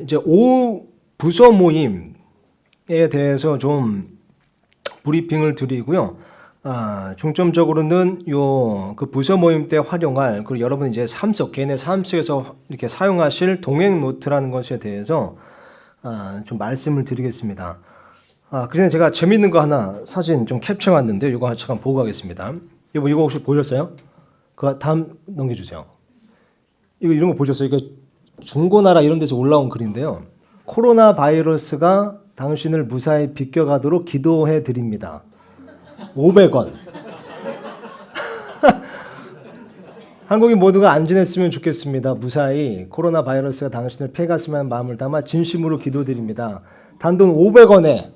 이제 오후 부서 모임에 대해서 좀 브리핑을 드리고요. 중점적으로는 그 부서 모임 때 활용할, 그리고 여러분 이제 개인의 삶 속에서 이렇게 사용하실 동행 노트라는 것에 대해서 좀 말씀을 드리겠습니다. 그 전에 제가 재밌는 거 하나 사진 좀 캡처해 왔는데 이거 잠깐 보고 가겠습니다. 이거 혹시 보셨어요? 그 다음 넘겨주세요. 이런 거 보셨어요? 이거 중고나라 이런 데서 올라온 글인데요. 코로나 바이러스가 당신을 무사히 비껴가도록 기도해 드립니다. 500원. 한국인 모두가 안전했으면 좋겠습니다. 무사히 코로나 바이러스가 당신을 피해갔으면 하는 마음을 담아 진심으로 기도드립니다. 단돈 500원에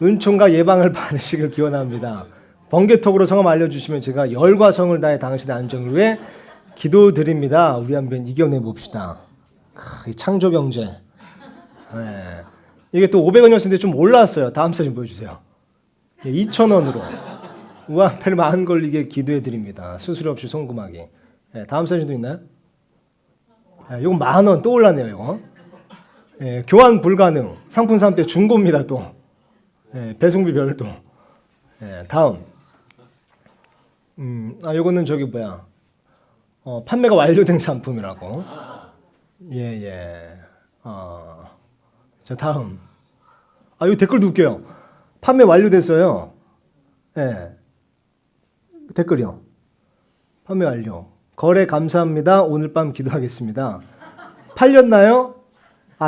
은총과 예방을 받으시길 기원합니다. 번개톡으로 성함 알려주시면 제가 열과 성을 다해 당신의 안정을 위해 기도드립니다. 우리 한번 이겨내 봅시다. 창조 경제. 네. 이게 또 500원이었는데 좀 올랐어요. 다음 사진 보여주세요. 2,000원으로 우한폐렴 안 걸리게 기도해드립니다. 수술 없이 송금하기. 네. 다음 사진도 있나요? 이거 10,000원 또 올랐네요. 이거. 네. 교환 불가능. 상품 산 때 중고입니다. 또. 네. 배송비 별도. 네. 다음. 요거는 저기 뭐야. 판매가 완료된 상품이라고. 예. 자, 다음. 이거 댓글도 웃겨요. 판매 완료됐어요. 예. 댓글이요. 판매 완료. 거래 감사합니다. 오늘 밤 기도하겠습니다. 팔렸나요?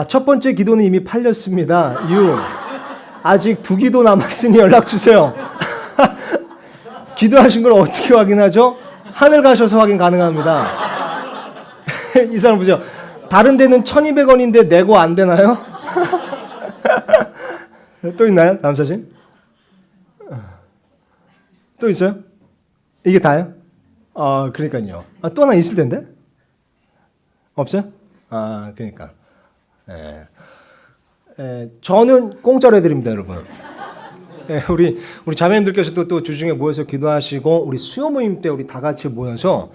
첫 번째 기도는 이미 팔렸습니다. 아직 2기도 남았으니 연락 주세요. 기도하신 걸 어떻게 확인하죠? 하늘 가셔서 확인 가능합니다. 이 사람 보죠. 다른 데는 1,200원인데 내고 안 되나요? 또 있나요? 다음 사진. 또 있어요? 이게 다예요? 그러니까요. 또 하나 있을 텐데? 없어요? 그러니까. 저는 공짜로 해드립니다, 여러분. 우리 자매님들께서도 또 주중에 모여서 기도하시고, 우리 수요 모임 때 우리 다 같이 모여서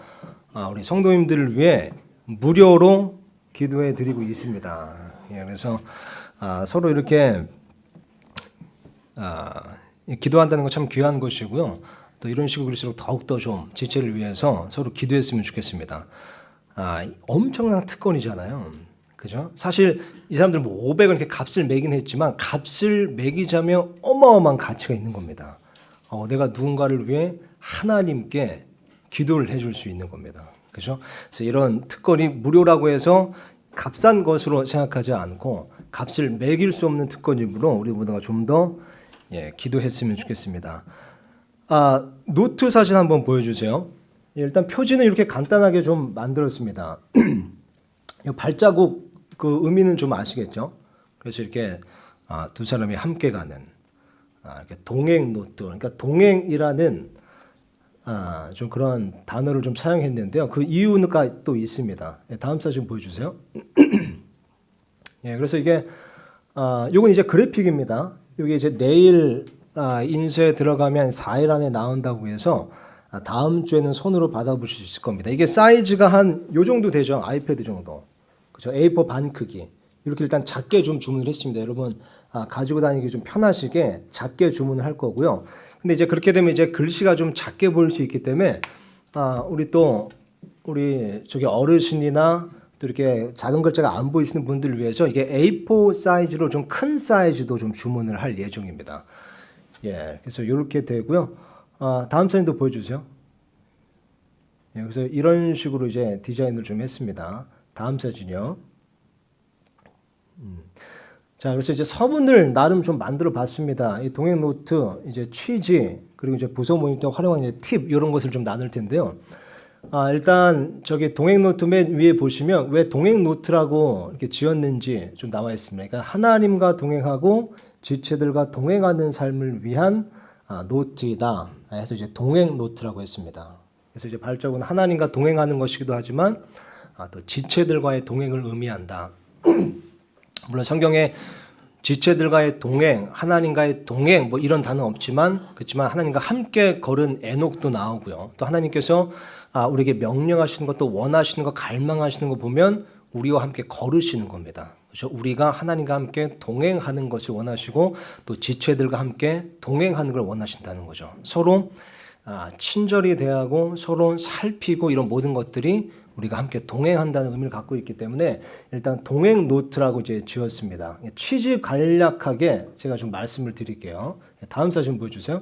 우리 성도님들을 위해 무료로 기도해 드리고 있습니다. 그래서 서로 이렇게 기도한다는 건 참 귀한 것이고요. 또 이런 식으로 그럴수록 더욱더 좀 지체를 위해서 서로 기도했으면 좋겠습니다. 엄청난 특권이잖아요. 그죠? 사실 이 사람들 500원 이렇게 값을 매긴 했지만 값을 매기자면 어마어마한 가치가 있는 겁니다. 내가 누군가를 위해 하나님께 기도를 해줄 수 있는 겁니다. 그죠? 그래서 이런 특권이 무료라고 해서 값싼 것으로 생각하지 않고 값을 매길 수 없는 특권이므로 우리 모두가 좀 더 기도했으면 좋겠습니다. 노트 사진 한번 보여주세요. 일단 표지는 이렇게 간단하게 좀 만들었습니다. 발자국 그 의미는 좀 아시겠죠? 그래서 이렇게 두 사람이 함께 가는 이렇게 동행 노트. 그러니까 동행이라는 좀 그런 단어를 좀 사용했는데요. 그 이유가 또 있습니다. 다음 사진 보여주세요. 그래서 이게 요건 이제 그래픽입니다. 이게 이제 내일 인쇄에 들어가면 4일 안에 나온다고 해서 다음 주에는 손으로 받아보실 수 있을 겁니다. 이게 사이즈가 한 요 정도 되죠. 아이패드 정도. 그죠? A4 반 크기. 이렇게 일단 작게 좀 주문을 했습니다. 여러분 가지고 다니기 좀 편하시게 작게 주문을 할 거고요. 근데 이제 그렇게 되면 이제 글씨가 좀 작게 보일 수 있기 때문에 우리 저기 어르신이나 또 이렇게 작은 글자가 안 보이시는 분들을 위해서 이게 A4 사이즈로 좀 큰 사이즈도 좀 주문을 할 예정입니다. 그래서 이렇게 되고요. 다음 사진도 보여주세요. 그래서 이런 식으로 이제 디자인을 좀 했습니다. 다음 사진이요. 자, 그래서 이제 서문을 나름 좀 만들어 봤습니다. 이 동행 노트, 이제 취지, 그리고 이제 부서 모임 때 활용하는 이제 팁, 이런 것을 좀 나눌 텐데요. 일단 저기 동행 노트 맨 위에 보시면 왜 동행 노트라고 이렇게 지었는지 좀 나와 있습니다. 그러니까 하나님과 동행하고 지체들과 동행하는 삶을 위한 노트이다. 그래서 이제 동행 노트라고 했습니다. 그래서 이제 발자국은 하나님과 동행하는 것이기도 하지만 또 지체들과의 동행을 의미한다. 물론 성경에 지체들과의 동행, 하나님과의 동행 뭐 이런 단어는 없지만 그렇지만 하나님과 함께 걸은 에녹도 나오고요. 또 하나님께서 우리에게 명령하시는 것도 원하시는 것, 갈망하시는 거 보면 우리와 함께 걸으시는 겁니다. 그렇죠? 우리가 하나님과 함께 동행하는 것을 원하시고 또 지체들과 함께 동행하는 걸 원하신다는 거죠. 서로 친절히 대하고 서로 살피고 이런 모든 것들이 우리가 함께 동행한다는 의미를 갖고 있기 때문에 일단 동행 노트라고 이제 지었습니다. 취지 간략하게 제가 좀 말씀을 드릴게요. 다음 사진 보여주세요.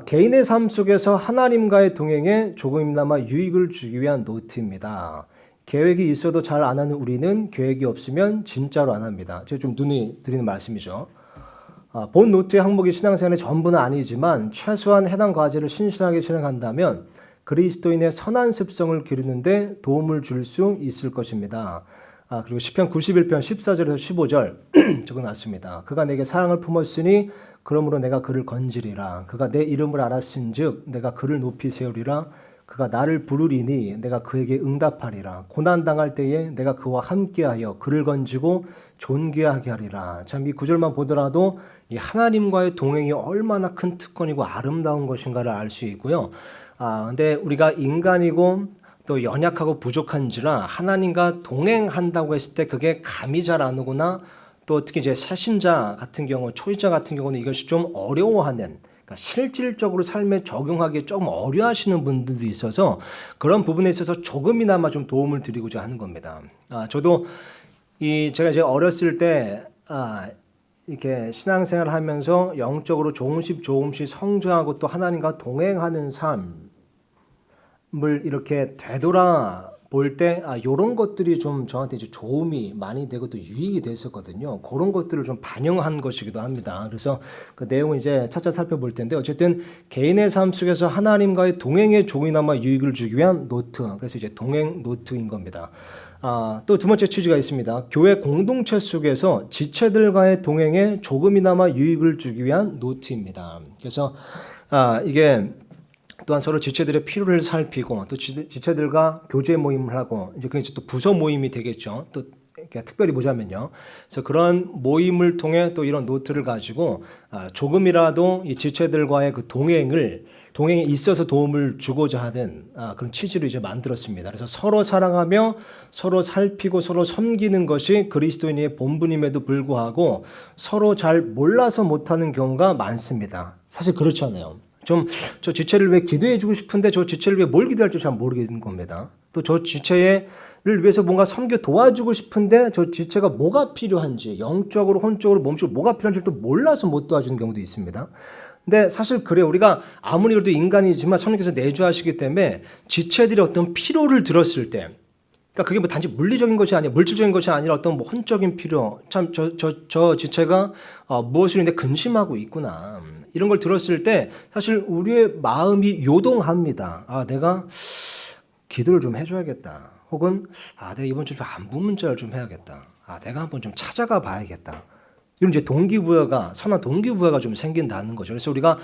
개인의 삶 속에서 하나님과의 동행에 조금이나마 유익을 주기 위한 노트입니다. 계획이 있어도 잘 안 하는 우리는 계획이 없으면 진짜로 안 합니다. 제가 좀 눈이 드리는 말씀이죠. 본 노트의 항목이 신앙생활의 전부는 아니지만 최소한 해당 과제를 신실하게 실행한다면 그리스도인의 선한 습성을 기르는데 도움을 줄 수 있을 것입니다. 그리고 시편 91편 14절에서 15절 적어놨습니다. 그가 내게 사랑을 품었으니 그러므로 내가 그를 건지리라. 그가 내 이름을 알았은즉 내가 그를 높이 세우리라. 그가 나를 부르리니 내가 그에게 응답하리라. 고난당할 때에 내가 그와 함께하여 그를 건지고 존귀하게 하리라. 참 이 구절만 보더라도 이 하나님과의 동행이 얼마나 큰 특권이고 아름다운 것인가를 알 수 있고요. 근데 우리가 인간이고 또 연약하고 부족한지라 하나님과 동행한다고 했을 때 그게 감이 잘 안 오거나 또 특히 이제 새신자 같은 경우, 초신자 같은 경우는 이것이 좀 어려워하는, 그러니까 실질적으로 삶에 적용하기 조금 어려워하시는 분들도 있어서 그런 부분에 있어서 조금이나마 좀 도움을 드리고자 하는 겁니다. 저도 제가 이제 어렸을 때 이렇게 신앙생활을 하면서 영적으로 조금씩 성장하고 또 하나님과 동행하는 삶을 이렇게 되돌아 볼 때 이런 것들이 좀 저한테 이제 도움이 많이 되고 또 유익이 됐었거든요. 그런 것들을 좀 반영한 것이기도 합니다. 그래서 그 내용을 이제 차차 살펴볼 텐데 어쨌든 개인의 삶 속에서 하나님과의 동행에 조금이나마 유익을 주기 위한 노트. 그래서 이제 동행 노트인 겁니다. 또 두 번째 취지가 있습니다. 교회 공동체 속에서 지체들과의 동행에 조금이나마 유익을 주기 위한 노트입니다. 그래서 이게 또한 서로 지체들의 필요를 살피고 또 지체들과 교제 모임을 하고 이제 그게 또 부서 모임이 되겠죠. 또 특별히 보자면요. 그래서 그런 모임을 통해 또 이런 노트를 가지고 조금이라도 이 지체들과의 그 동행에 있어서 도움을 주고자 하는 그런 취지로 이제 만들었습니다. 그래서 서로 사랑하며 서로 살피고 서로 섬기는 것이 그리스도인의 본분임에도 불구하고 서로 잘 몰라서 못하는 경우가 많습니다. 사실 그렇잖아요. 저 지체를 왜 기도해주고 싶은데 저 지체를 왜 뭘 기도할지 잘 모르겠는 겁니다. 또 저 지체를 위해서 뭔가 섬겨 도와주고 싶은데 저 지체가 뭐가 필요한지 영적으로 혼적으로 몸적으로 뭐가 필요한지 또 몰라서 못 도와주는 경우도 있습니다. 근데 사실 그래요. 우리가 아무리 그래도 인간이지만 성령께서 내주하시기 때문에 지체들이 어떤 필요를 들었을 때 그러니까 그게 뭐 단지 물리적인 것이 아니라 물질적인 것이 아니라 어떤 뭐 혼적인 필요 참 저 지체가 무엇을 근데 근심하고 있구나 이런 걸 들었을 때 사실 우리의 마음이 요동합니다. 내가 기도를 좀 해줘야겠다. 혹은 내가 이번 주에 안부 문자를 좀 해야겠다. 내가 한번 좀 찾아가 봐야겠다. 이런 이제 선한 동기부여가 좀 생긴다는 거죠. 그래서 우리가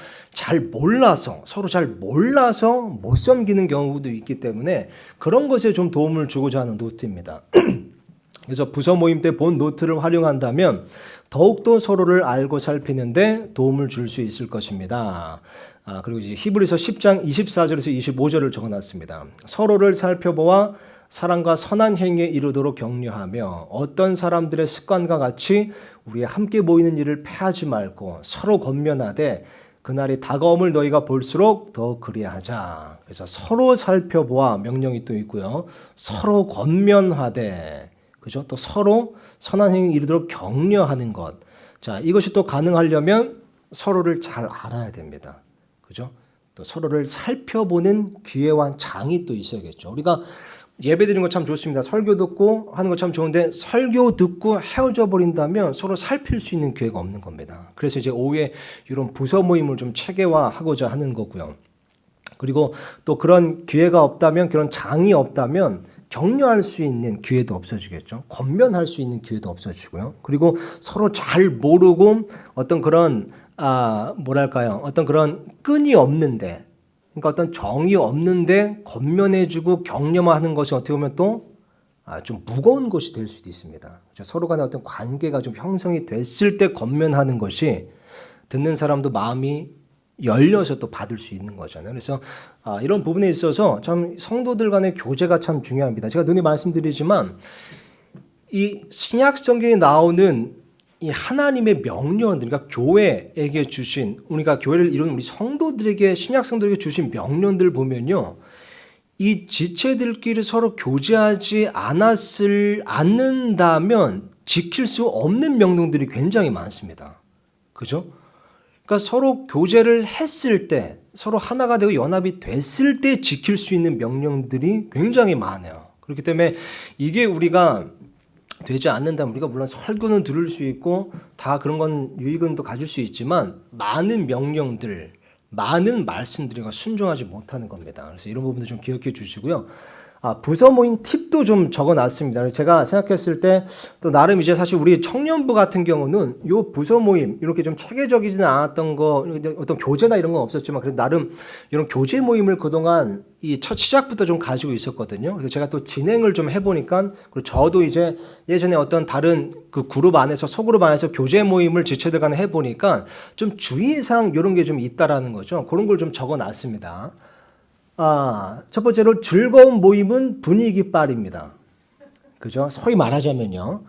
서로 잘 몰라서 못 섬기는 경우도 있기 때문에 그런 것에 좀 도움을 주고자 하는 노트입니다. 그래서 부서 모임 때 본 노트를 활용한다면 더욱더 서로를 알고 살피는데 도움을 줄 수 있을 것입니다. 그리고 이제 히브리서 10장 24절에서 25절을 적어놨습니다. 서로를 살펴보아 사랑과 선한 행위에 이르도록 격려하며 어떤 사람들의 습관과 같이 우리 함께 모이는 일을 패하지 말고 서로 권면하되 그날이 다가옴을 너희가 볼수록 더 그리하자. 그래서 서로 살펴보아 명령이 또 있고요. 서로 권면하되 그죠? 또 서로 선한 행위에 이르도록 격려하는 것. 자, 이것이 또 가능하려면 서로를 잘 알아야 됩니다. 그죠? 또 서로를 살펴보는 기회와 장이 또 있어야겠죠. 우리가 예배 드리는 거 참 좋습니다. 설교 듣고 하는 거 참 좋은데 설교 듣고 헤어져 버린다면 서로 살필 수 있는 기회가 없는 겁니다. 그래서 이제 오후에 이런 부서 모임을 좀 체계화하고자 하는 거고요. 그리고 또 그런 기회가 없다면 그런 장이 없다면 격려할 수 있는 기회도 없어지겠죠. 권면할 수 있는 기회도 없어지고요. 그리고 서로 잘 모르고 어떤 그런 어떤 그런 끈이 없는데 그러니까 어떤 정이 없는데 권면해주고 격려만 하는 것이 어떻게 보면 또 좀 무거운 것이 될 수도 있습니다. 서로 간에 어떤 관계가 좀 형성이 됐을 때 권면하는 것이 듣는 사람도 마음이 열려서 또 받을 수 있는 거잖아요. 그래서 이런 부분에 있어서 참 성도들 간의 교제가 참 중요합니다. 제가 눈에 말씀드리지만 이 신약 성경에 나오는 이 하나님의 명령들, 그러니까 교회에게 주신, 우리가 교회를 이루는 우리 성도들에게, 신약 성도들에게 주신 명령들 보면요, 이 지체들끼리 서로 교제하지 않는다면 지킬 수 없는 명령들이 굉장히 많습니다. 그죠? 그러니까 서로 교제를 했을 때, 서로 하나가 되고 연합이 됐을 때 지킬 수 있는 명령들이 굉장히 많아요. 그렇기 때문에 이게 우리가 되지 않는다면, 우리가 물론 설교는 들을 수 있고 다 그런 건 유익은 또 가질 수 있지만 많은 명령들, 많은 말씀들이 순종하지 못하는 겁니다. 그래서 이런 부분도 좀 기억해 주시고요. 부서 모임 팁도 좀 적어놨습니다. 제가 생각했을 때 또 나름 이제 사실 우리 청년부 같은 경우는 요 부서 모임 이렇게 좀 체계적이지는 않았던 거, 어떤 교제나 이런 건 없었지만 그래도 나름 이런 교제 모임을 그동안 이 첫 시작부터 좀 가지고 있었거든요. 그래서 제가 또 진행을 좀 해보니까, 그리고 저도 이제 예전에 어떤 다른 그 그룹 안에서, 소그룹 안에서 교제 모임을 지체들 간에 해보니까 좀 주의사항 이런 게 좀 있다라는 거죠. 그런 걸 좀 적어놨습니다. 첫 번째로 즐거운 모임은 분위기 빨입니다. 그죠? 소위 말하자면요.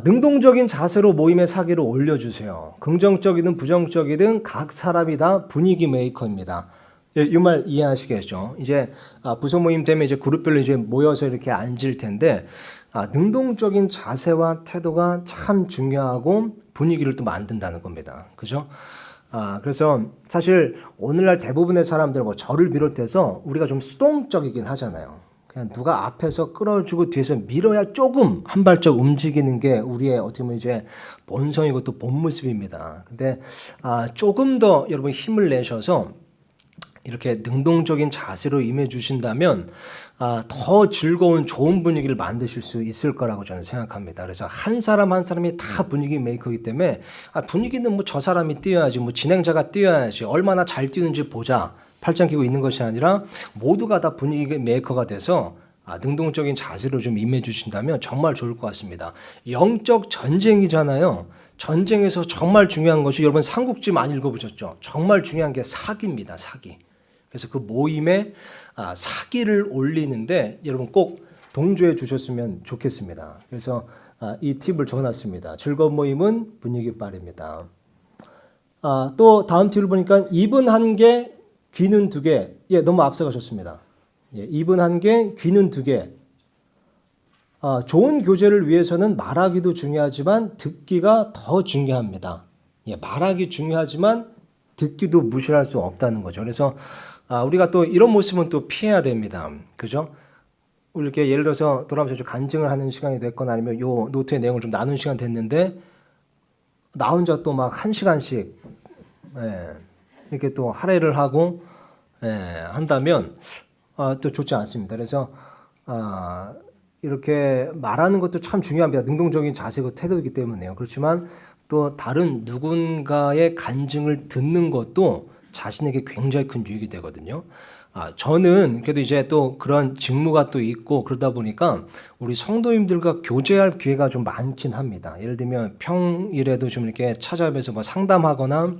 능동적인 자세로 모임의 사기를 올려주세요. 긍정적이든 부정적이든 각 사람이 다 분위기 메이커입니다. 이 말 이해하시겠죠? 이제 부서 모임 되면 이제 그룹별로 이제 모여서 이렇게 앉을 텐데, 능동적인 자세와 태도가 참 중요하고 분위기를 또 만든다는 겁니다. 그죠? 그래서 사실 오늘날 대부분의 사람들, 뭐 저를 비롯해서 우리가 좀 수동적이긴 하잖아요. 그냥 누가 앞에서 끌어주고 뒤에서 밀어야 조금 한 발짝 움직이는 게 우리의 어떻게 보면 이제 본성이고 또 본 모습입니다. 근데 조금 더 여러분 힘을 내셔서 이렇게 능동적인 자세로 임해 주신다면 더 즐거운 좋은 분위기를 만드실 수 있을 거라고 저는 생각합니다. 그래서 한 사람 한 사람이 다 분위기 메이커이기 때문에 분위기는 뭐 저 사람이 띄워야지, 뭐 진행자가 띄워야지, 얼마나 잘 띄우는지 보자, 팔짱 끼고 있는 것이 아니라 모두가 다 분위기 메이커가 돼서 능동적인 자세로 좀 임해 주신다면 정말 좋을 것 같습니다. 영적 전쟁이잖아요. 전쟁에서 정말 중요한 것이, 여러분 삼국지 많이 읽어보셨죠? 정말 중요한 게 사기입니다. 사기. 그래서 그 모임에 사기를 올리는데 여러분 꼭 동조해 주셨으면 좋겠습니다. 그래서 이 팁을 적어놨습니다. 즐거운 모임은 분위기 빨입니다. 또 다음 팁을 보니까 입은 한 개, 귀는 두 개. 너무 앞서가셨습니다. 입은 한 개, 귀는 두 개. 좋은 교제를 위해서는 말하기도 중요하지만 듣기가 더 중요합니다. 말하기 중요하지만 듣기도 무시할 수 없다는 거죠. 그래서 우리가 또 이런 모습은 또 피해야 됩니다. 그죠? 이렇게 예를 들어서 돌아오면서 간증을 하는 시간이 됐거나 아니면 요 노트의 내용을 좀 나눈 시간 됐는데 나 혼자 또 막 한 시간씩 이렇게 또 할애를 하고 한다면 또 좋지 않습니다. 그래서 이렇게 말하는 것도 참 중요합니다. 능동적인 자세고 태도이기 때문에요. 그렇지만 또 다른 누군가의 간증을 듣는 것도 자신에게 굉장히 큰 유익이 되거든요. 저는 그래도 이제 또 그런 직무가 또 있고 그러다 보니까 우리 성도님들과 교제할 기회가 좀 많긴 합니다. 예를 들면 평일에도 좀 이렇게 찾아뵈서 뭐 상담하거나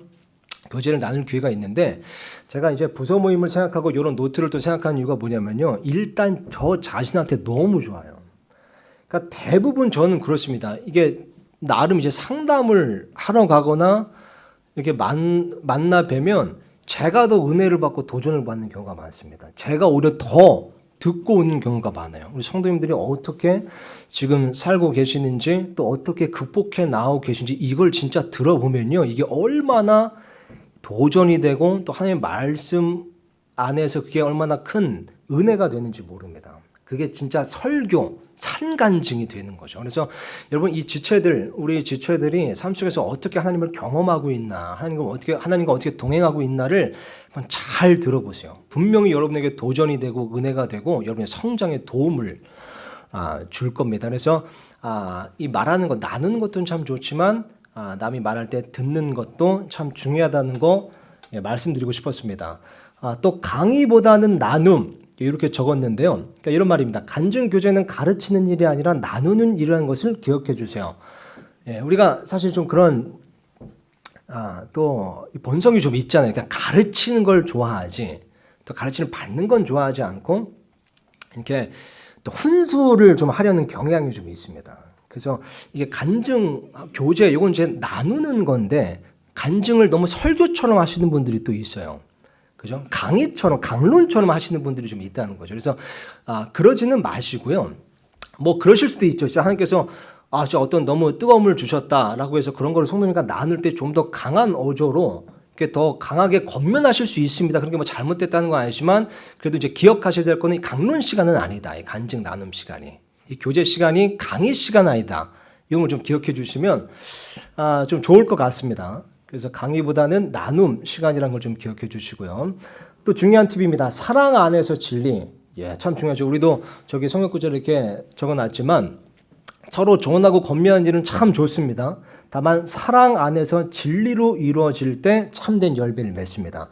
교제를 나눌 기회가 있는데, 제가 이제 부서 모임을 생각하고 이런 노트를 또 생각하는 이유가 뭐냐면요. 일단 저 자신한테 너무 좋아요. 그러니까 대부분 저는 그렇습니다. 이게 나름 이제 상담을 하러 가거나 이렇게 만나 뵈면 제가 더 은혜를 받고 도전을 받는 경우가 많습니다. 제가 오히려 더 듣고 오는 경우가 많아요. 우리 성도님들이 어떻게 지금 살고 계시는지, 또 어떻게 극복해 나오고 계신지, 이걸 진짜 들어보면요, 이게 얼마나 도전이 되고 또 하나님의 말씀 안에서 그게 얼마나 큰 은혜가 되는지 모릅니다. 그게 진짜 설교, 산간증이 되는 거죠. 그래서 여러분 이 지체들, 우리 지체들이 삶 속에서 어떻게 하나님을 경험하고 있나, 하나님과 어떻게 동행하고 있나를 한번 잘 들어보세요. 분명히 여러분에게 도전이 되고 은혜가 되고 여러분의 성장에 도움을 줄 겁니다. 그래서 이 말하는 것, 나누는 것도 참 좋지만 남이 말할 때 듣는 것도 참 중요하다는 거 말씀드리고 싶었습니다. 또 강의보다는 나눔, 이렇게 적었는데요. 그러니까 이런 말입니다. 간증 교제는 가르치는 일이 아니라 나누는 일이라는 것을 기억해 주세요. 우리가 사실 좀 그런 또 본성이 좀 있잖아요. 그러니까 가르치는 걸 좋아하지, 또 가르치는 받는 건 좋아하지 않고 이렇게 또 훈수를 좀 하려는 경향이 좀 있습니다. 그래서 이게 간증 교재 이건 이제 나누는 건데 간증을 너무 설교처럼 하시는 분들이 또 있어요. 그죠? 강의처럼 강론처럼 하시는 분들이 좀 있다는 거죠. 그래서 그러지는 마시고요. 뭐 그러실 수도 있죠. 하나님께서 저 어떤 너무 뜨거움을 주셨다라고 해서 그런 거를 성도님과 나눌 때 좀 더 강한 어조로 이렇게 더 강하게 권면하실 수 있습니다. 그런 게 뭐 잘못됐다는 건 아니지만 그래도 이제 기억하셔야 될 거는 이 강론 시간은 아니다. 이 간증 나눔 시간이. 이 교제 시간이 강의 시간 아니다. 이런 걸 좀 기억해 주시면 좀 좋을 것 같습니다. 그래서 강의보다는 나눔 시간이라는 걸 좀 기억해 주시고요. 또 중요한 팁입니다. 사랑 안에서 진리. 참 중요하죠. 우리도 저기 성경 구절을 이렇게 적어놨지만 서로 조언하고 권면하는 일은 참 좋습니다. 다만 사랑 안에서 진리로 이루어질 때 참된 열매를 맺습니다.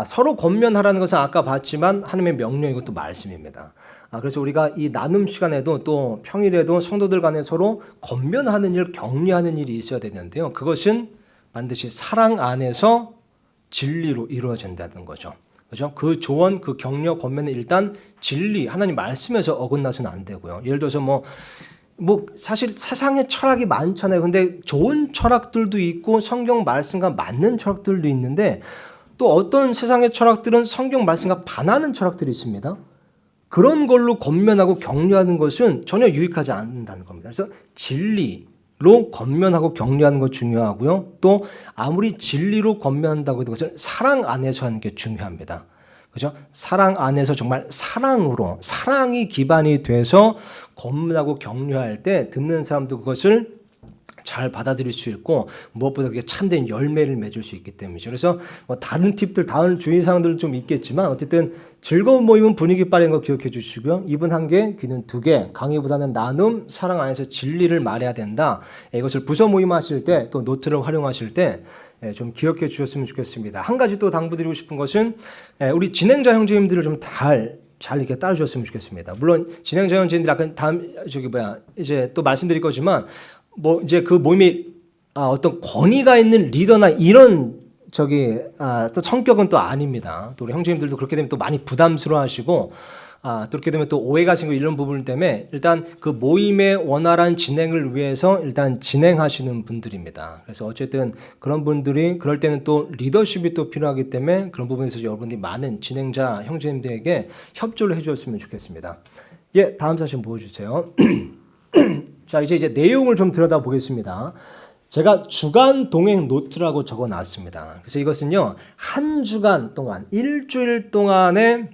서로 권면하라는 것은 아까 봤지만 하나님의 명령이고 또 말씀입니다. 그래서 우리가 이 나눔 시간에도 또 평일에도 성도들 간에 서로 권면하는 일, 격려하는 일이 있어야 되는데요. 그것은 반드시 사랑 안에서 진리로 이루어진다는 거죠. 그죠? 그 조언, 그 격려, 권면은 일단 진리, 하나님 말씀에서 어긋나서는 안 되고요. 예를 들어서 뭐 사실 세상에 철학이 많잖아요. 근데 좋은 철학들도 있고 성경 말씀과 맞는 철학들도 있는데 또 어떤 세상의 철학들은 성경 말씀과 반하는 철학들이 있습니다. 그런 걸로 권면하고 격려하는 것은 전혀 유익하지 않는다는 겁니다. 그래서 진리로 권면하고 격려하는 것 중요하고요. 또 아무리 진리로 권면한다고 해도 그것은 사랑 안에서 하는 게 중요합니다. 그죠? 사랑 안에서 정말 사랑으로, 사랑이 기반이 돼서 권면하고 격려할 때 듣는 사람도 그것을 잘 받아들일 수 있고 무엇보다 그게 참된 열매를 맺을 수 있기 때문이죠. 그래서 뭐 다른 팁들, 다른 주의사항들 좀 있겠지만 어쨌든 즐거운 모임은 분위기 빠른 거 기억해 주시고요. 입은 한 개, 귀는 두 개, 강의보다는 나눔, 사랑 안에서 진리를 말해야 된다. 이것을 부서 모임 하실 때 또 노트를 활용하실 때 좀 기억해 주셨으면 좋겠습니다. 한 가지 또 당부드리고 싶은 것은 우리 진행자 형제님들을 좀 잘 이렇게 따르셨으면 좋겠습니다. 물론 진행자 형제님들 아까 이제 또 말씀드릴 거지만 뭐 이제 그 모임이 어떤 권위가 있는 리더나 이런 또 성격은 또 아닙니다. 또 우리 형제님들도 그렇게 되면 또 많이 부담스러워하시고 또 그렇게 되면 또 오해가 생기고 이런 부분 때문에 일단 그 모임의 원활한 진행을 위해서 일단 진행하시는 분들입니다. 그래서 어쨌든 그런 분들이 그럴 때는 또 리더십이 또 필요하기 때문에 그런 부분에서 여러분들이 많은 진행자 형제님들에게 협조를 해주셨으면 좋겠습니다. 다음 사진 보여주세요. 자, 이제 내용을 좀 들여다 보겠습니다. 제가 주간 동행 노트라고 적어 놨습니다. 그래서 이것은요, 한 주간 동안, 일주일 동안에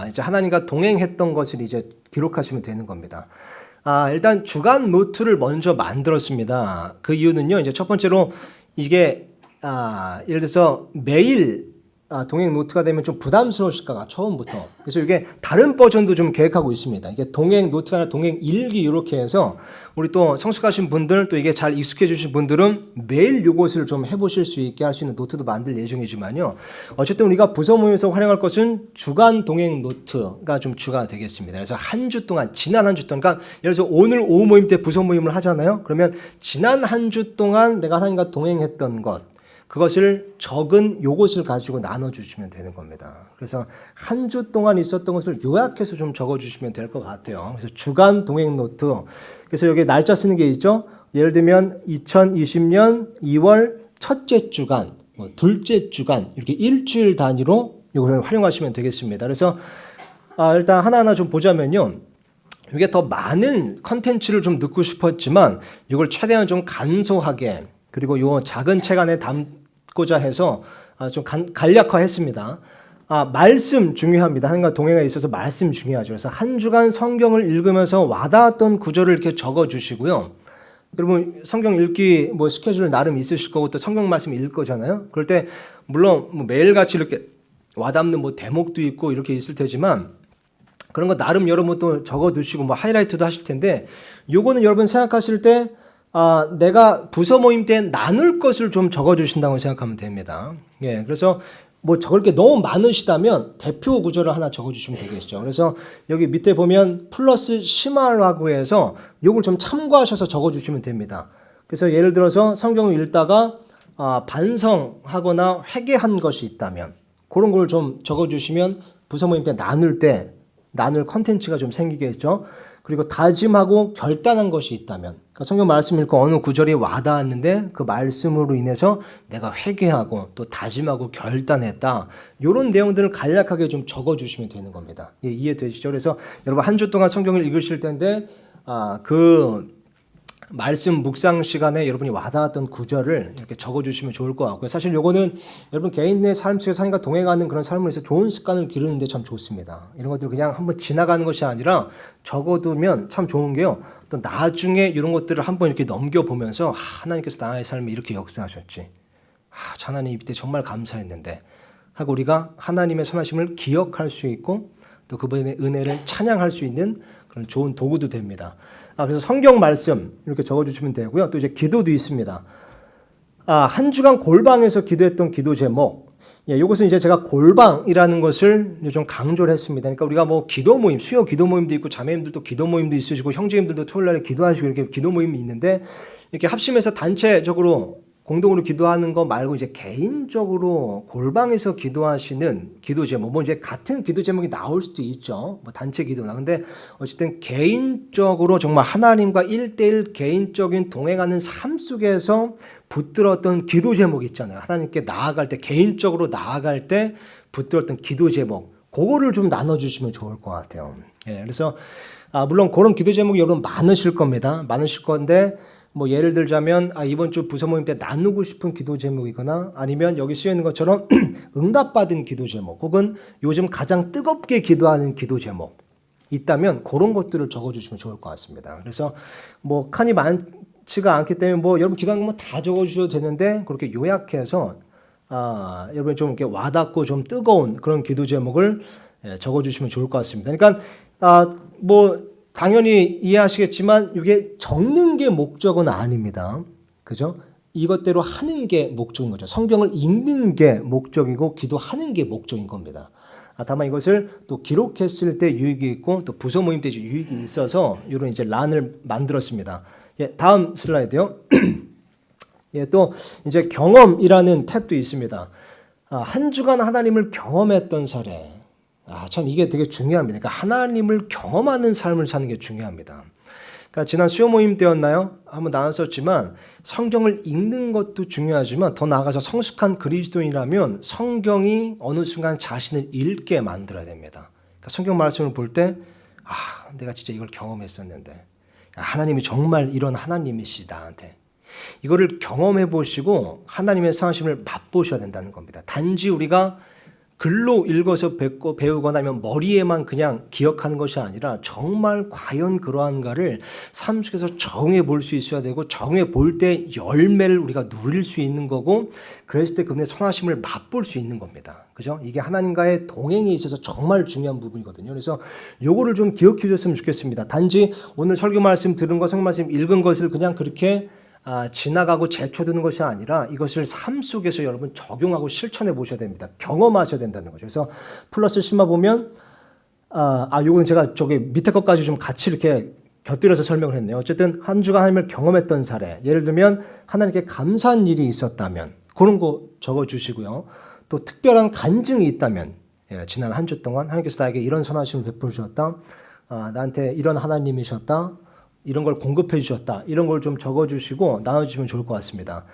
이제 하나님과 동행했던 것을 이제 기록하시면 되는 겁니다. 일단 주간 노트를 먼저 만들었습니다. 그 이유는요, 이제 첫 번째로 이게 예를 들어서 매일 동행 노트가 되면 좀 부담스러우실까봐 처음부터. 그래서 이게 다른 버전도 좀 계획하고 있습니다. 이게 동행 노트가 아니라 동행 일기 이렇게 해서 우리 또 성숙하신 분들 또 이게 잘 익숙해지신 분들은 매일 이것을 좀 해보실 수 있게 할 수 있는 노트도 만들 예정이지만요. 어쨌든 우리가 부서 모임에서 활용할 것은 주간 동행 노트가 좀 주가 되겠습니다. 그래서 한 주 동안 지난 한 주 동안 그러니까 예를 들어서 오늘 오후 모임 때 부서 모임을 하잖아요. 그러면 지난 한 주 동안 내가 하나님과 동행했던 것 그것을 적은 요것을 가지고 나눠주시면 되는 겁니다. 그래서 한 주 동안 있었던 것을 요약해서 좀 적어주시면 될 것 같아요. 그래서 주간 동행 노트. 그래서 여기 날짜 쓰는 게 있죠. 예를 들면 2020년 2월 첫째 주간, 둘째 주간 이렇게 일주일 단위로 이걸 활용하시면 되겠습니다. 그래서 일단 하나하나 좀 보자면요. 이게 더 많은 컨텐츠를 좀 넣고 싶었지만 이걸 최대한 좀 간소하게 그리고 요 작은 책 안에 담고자 해서 좀 간략화했습니다. 말씀 중요합니다. 하나님과 동행에 있어서 말씀 중요하죠. 그래서 한 주간 성경을 읽으면서 와닿았던 구절을 이렇게 적어 주시고요. 여러분 성경 읽기 스케줄 나름 있으실 거고 또 성경 말씀 읽을 거잖아요. 그럴 때 물론 매일같이 이렇게 와닿는 대목도 있고 이렇게 있을 테지만 그런 거 나름 여러분 또 적어 두시고 하이라이트도 하실 텐데 요거는 여러분 생각하실 때 내가 부서 모임 때 나눌 것을 좀 적어주신다고 생각하면 됩니다. 그래서 적을 게 너무 많으시다면 대표 구절을 하나 적어주시면 되겠죠. 그래서 여기 밑에 보면 플러스 심화라고 해서 이걸 좀 참고하셔서 적어주시면 됩니다. 그래서 예를 들어서 성경을 읽다가 반성하거나 회개한 것이 있다면 그런 걸 좀 적어주시면 부서모임 때 나눌 컨텐츠가 좀 생기겠죠. 그리고 다짐하고 결단한 것이 있다면, 그러니까 성경 말씀 읽고 어느 구절이 와닿았는데 그 말씀으로 인해서 내가 회개하고 또 다짐하고 결단했다. 이런 내용들을 간략하게 좀 적어주시면 되는 겁니다. 예, 이해되시죠? 그래서 여러분 한 주 동안 성경을 읽으실 텐데 그 말씀 묵상 시간에 여러분이 와닿았던 구절을 이렇게 적어주시면 좋을 것 같고요. 사실 요거는 여러분 개인의 삶 속에 삶과 동행하는 그런 삶을 위해서 좋은 습관을 기르는데 참 좋습니다. 이런 것들 그냥 한번 지나가는 것이 아니라 적어두면 참 좋은 게요. 또 나중에 이런 것들을 한번 이렇게 넘겨보면서 하나님께서 나의 삶에 이렇게 역사하셨지. 하나님 이때 정말 감사했는데 하고 우리가 하나님의 선하심을 기억할 수 있고 또 그분의 은혜를 찬양할 수 있는 그런 좋은 도구도 됩니다. 그래서 성경 말씀 이렇게 적어주시면 되고요. 또 이제 기도도 있습니다. 한 주간 골방에서 기도했던 기도 제목. 예, 이것은 이제 제가 골방이라는 것을 좀 강조를 했습니다. 그러니까 우리가 뭐 기도 모임, 수요 기도 모임도 있고 자매님들도 기도 모임도 있으시고 형제님들도 토요일날에 기도하시고 이렇게 기도 모임이 있는데 이렇게 합심해서 단체적으로 공동으로 기도하는 거 말고 이제 개인적으로 골방에서 기도하시는 기도 제목, 뭐 이제 같은 기도 제목이 나올 수도 있죠. 뭐 단체 기도나. 근데 어쨌든 개인적으로 정말 하나님과 1대1 개인적인 동행하는 삶 속에서 붙들었던 기도 제목 있잖아요. 하나님께 나아갈 때, 개인적으로 나아갈 때 붙들었던 기도 제목. 그거를 좀 나눠주시면 좋을 것 같아요. 예, 그래서 물론 그런 기도 제목이 여러분 많으실 겁니다. 많으실 건데 뭐 예를 들자면 이번 주 부서 모임 때 나누고 싶은 기도 제목이거나 아니면 여기 쓰여 있는 것처럼 응답받은 기도 제목 혹은 요즘 가장 뜨겁게 기도하는 기도 제목 있다면 그런 것들을 적어주시면 좋을 것 같습니다. 그래서 뭐 칸이 많지가 않기 때문에 뭐 여러분 기도하는 거 다 적어주셔도 되는데 그렇게 요약해서 여러분 좀 이렇게 와닿고 좀 뜨거운 그런 기도 제목을 적어주시면 좋을 것 같습니다. 그러니까 뭐 당연히 이해하시겠지만 이게 적는 게 목적은 아닙니다. 그죠? 이것대로 하는 게 목적인 거죠. 성경을 읽는 게 목적이고 기도하는 게 목적인 겁니다. 다만 이것을 또 기록했을 때 유익이 있고 또 부서 모임 때 유익이 있어서 이런 이제 란을 만들었습니다. 예, 다음 슬라이드요. 예, 또 이제 경험이라는 탭도 있습니다. 한 주간 하나님을 경험했던 사례. 참 이게 되게 중요합니다. 그러니까 하나님을 경험하는 삶을 사는 게 중요합니다. 그러니까 지난 수요 모임 때였나요? 한번 나눴었지만 성경을 읽는 것도 중요하지만 더 나아가서 성숙한 그리스도인이라면 성경이 어느 순간 자신을 읽게 만들어야 됩니다. 그러니까 성경 말씀을 볼 때 내가 진짜 이걸 경험했었는데 하나님이 정말 이런 하나님이시다 나한테. 이거를 경험해 보시고 하나님의 상하심을 맛보셔야 된다는 겁니다. 단지 우리가 글로 읽어서 배우거나 하면 머리에만 그냥 기억하는 것이 아니라 정말 과연 그러한가를 삶 속에서 정해 볼 수 있어야 되고 정해 볼 때 열매를 우리가 누릴 수 있는 거고 그랬을 때 그분의 선하심을 맛볼 수 있는 겁니다. 그죠? 이게 하나님과의 동행에 있어서 정말 중요한 부분이거든요. 그래서 요거를 좀 기억해 주셨으면 좋겠습니다. 단지 오늘 설교 말씀 들은 거, 성경 말씀 읽은 것을 그냥 그렇게 지나가고 제쳐두는 것이 아니라 이것을 삶 속에서 여러분 적용하고 실천해 보셔야 됩니다. 경험하셔야 된다는 거죠. 그래서 플러스 심어 보면 요거는 제가 저기 밑에 것까지 좀 같이 이렇게 곁들여서 설명을 했네요. 어쨌든 한 주간 하나님을 경험했던 사례. 예를 들면 하나님께 감사한 일이 있었다면 그런 거 적어 주시고요. 또 특별한 간증이 있다면 지난 한 주 동안 하나님께서 나에게 이런 선하심을 베풀어 주셨다. 나한테 이런 하나님이셨다. 이런 걸 공급해 주셨다. 이런 걸 좀 적어주시고 나눠주시면 좋을 것 같습니다.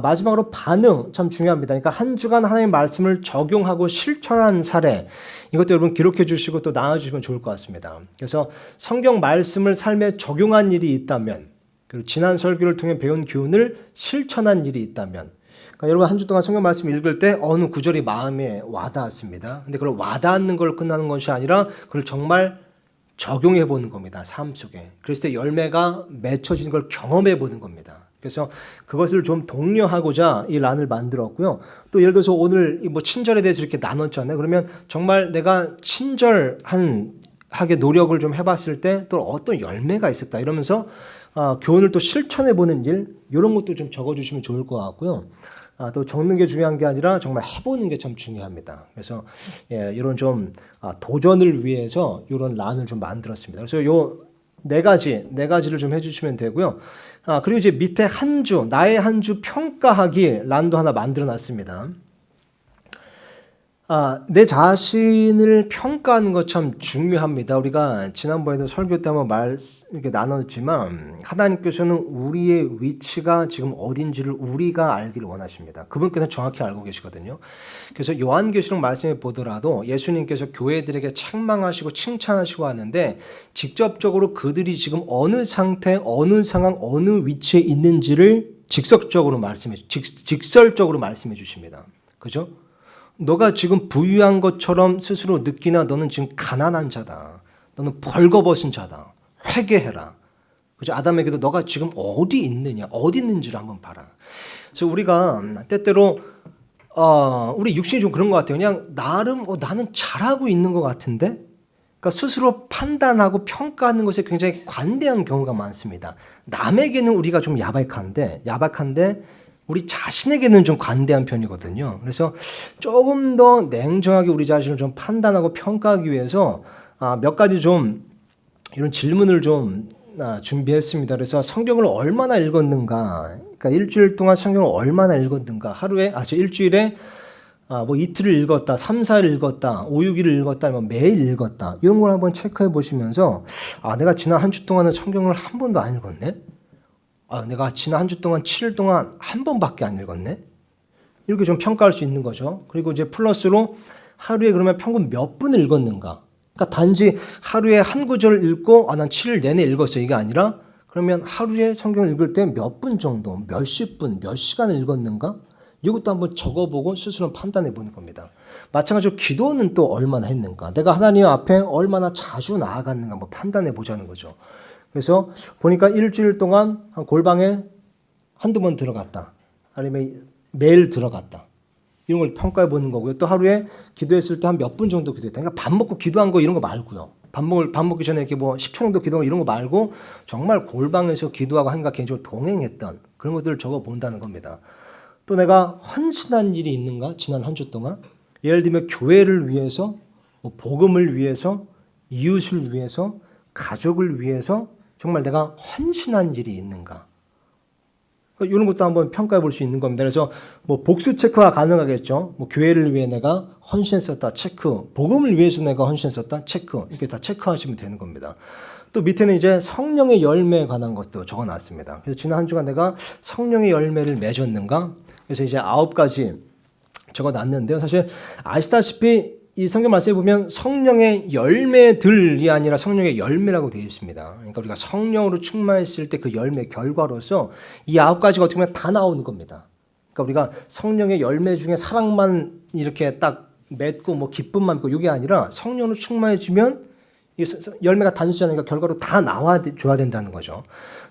마지막으로 반응 참 중요합니다. 그러니까 한 주간 하나님의 말씀을 적용하고 실천한 사례 이것도 여러분 기록해 주시고 또 나눠주시면 좋을 것 같습니다. 그래서 성경 말씀을 삶에 적용한 일이 있다면 그리고 지난 설교를 통해 배운 교훈을 실천한 일이 있다면 그러니까 여러분 한 주 동안 성경 말씀 읽을 때 어느 구절이 마음에 와닿았습니다. 근데 그걸 와닿는 걸 끝나는 것이 아니라 그걸 정말 적용해 보는 겁니다. 삶 속에. 그랬을 때 열매가 맺혀지는 걸 경험해 보는 겁니다. 그래서 그것을 좀 독려하고자 이 란을 만들었고요. 또 예를 들어서 오늘 뭐 친절에 대해서 이렇게 나눴잖아요. 그러면 정말 내가 친절하게 노력을 좀 해봤을 때 또 어떤 열매가 있었다 이러면서 교훈을 또 실천해 보는 일 이런 것도 좀 적어주시면 좋을 것 같고요. 또 적는 게 중요한 게 아니라 정말 해보는 게 참 중요합니다. 그래서 이런 좀 도전을 위해서 이런 란을 좀 만들었습니다. 그래서 요 네 가지를 좀 해주시면 되고요. 그리고 이제 밑에 한 주, 나의 한 주 평가하기 란도 하나 만들어 놨습니다. 내 자신을 평가하는 것 참 중요합니다. 우리가 지난번에도 설교 때 한번 이렇게 나눴지만, 하나님께서는 우리의 위치가 지금 어딘지를 우리가 알기를 원하십니다. 그분께서 정확히 알고 계시거든요. 그래서 요한계시록 말씀에 보더라도 예수님께서 교회들에게 책망하시고 칭찬하시고 하는데, 직접적으로 그들이 지금 어느 상태, 어느 상황, 어느 위치에 있는지를 직설적으로 말씀해 주십니다. 그죠? 너가 지금 부유한 것처럼 스스로 느끼나 너는 지금 가난한 자다. 너는 벌거벗은 자다. 회개해라. 그죠? 아담에게도 너가 지금 어디 있느냐, 어디 있는지를 한번 봐라. 그래서 우리가 때때로 우리 육신이 좀 그런 것 같아요. 그냥 나름 나는 잘하고 있는 것 같은데, 그러니까 스스로 판단하고 평가하는 것에 굉장히 관대한 경우가 많습니다. 남에게는 우리가 좀 야박한데 우리 자신에게는 좀 관대한 편이거든요. 그래서 조금 더 냉정하게 우리 자신을 좀 판단하고 평가하기 위해서 몇 가지 좀 이런 질문을 좀 준비했습니다. 그래서 성경을 얼마나 읽었는가, 그러니까 일주일 동안 성경을 얼마나 읽었는가, 일주일에 뭐 이틀을 읽었다, 3, 4일 읽었다, 5, 6일을 읽었다, 아니면 매일 읽었다, 이런 걸 한번 체크해 보시면서 내가 지난 한 주 동안은 성경을 한 번도 안 읽었네? 내가 지난 한 주 동안 7일 동안 한 번밖에 안 읽었네? 이렇게 좀 평가할 수 있는 거죠. 그리고 이제 플러스로 하루에 그러면 평균 몇 분을 읽었는가? 그러니까 단지 하루에 한 구절을 읽고 난 7일 내내 읽었어, 이게 아니라 그러면 하루에 성경을 읽을 때 몇 분 정도, 몇십 분, 몇 시간을 읽었는가? 이것도 한번 적어보고 스스로 판단해 보는 겁니다. 마찬가지로 기도는 또 얼마나 했는가? 내가 하나님 앞에 얼마나 자주 나아갔는가 한번 판단해 보자는 거죠. 그래서 보니까 일주일 동안 한 골방에 한두 번 들어갔다, 아니면 매일 들어갔다, 이런 걸 평가해 보는 거고요. 또 하루에 기도했을 때 한 몇 분 정도 기도했다. 그러니까 밥 먹고 기도한 거 이런 거 말고요. 밥 먹기 전에 이렇게 뭐 10초 정도 기도하고 이런 거 말고 정말 골방에서 기도하고 하나님과 개인적으로 동행했던 그런 것들을 적어 본다는 겁니다. 또 내가 헌신한 일이 있는가? 지난 한 주 동안 예를 들면 교회를 위해서, 복음을 위해서, 이웃을 위해서, 가족을 위해서 정말 내가 헌신한 일이 있는가? 이런 것도 한번 평가해 볼 수 있는 겁니다. 그래서 뭐 복수 체크가 가능하겠죠. 뭐 교회를 위해 내가 헌신했었다, 체크. 복음을 위해서 내가 헌신했었다, 체크. 이렇게 다 체크하시면 되는 겁니다. 또 밑에는 이제 성령의 열매에 관한 것도 적어놨습니다. 그래서 지난 한 주간 내가 성령의 열매를 맺었는가? 그래서 이제 9가지 적어놨는데요. 사실 아시다시피 이 성경 말씀에 보면 성령의 열매들이 아니라 성령의 열매라고 되어 있습니다. 그러니까 우리가 성령으로 충만했을 때 그 열매 결과로서 이 9가지가 어떻게 보면 다 나오는 겁니다. 그러니까 우리가 성령의 열매 중에 사랑만 이렇게 딱 맺고 뭐 기쁨만 맺고 이게 아니라 성령으로 충만해지면 이 열매가 단순하지 않으니까 결과로 다 나와줘야 된다는 거죠.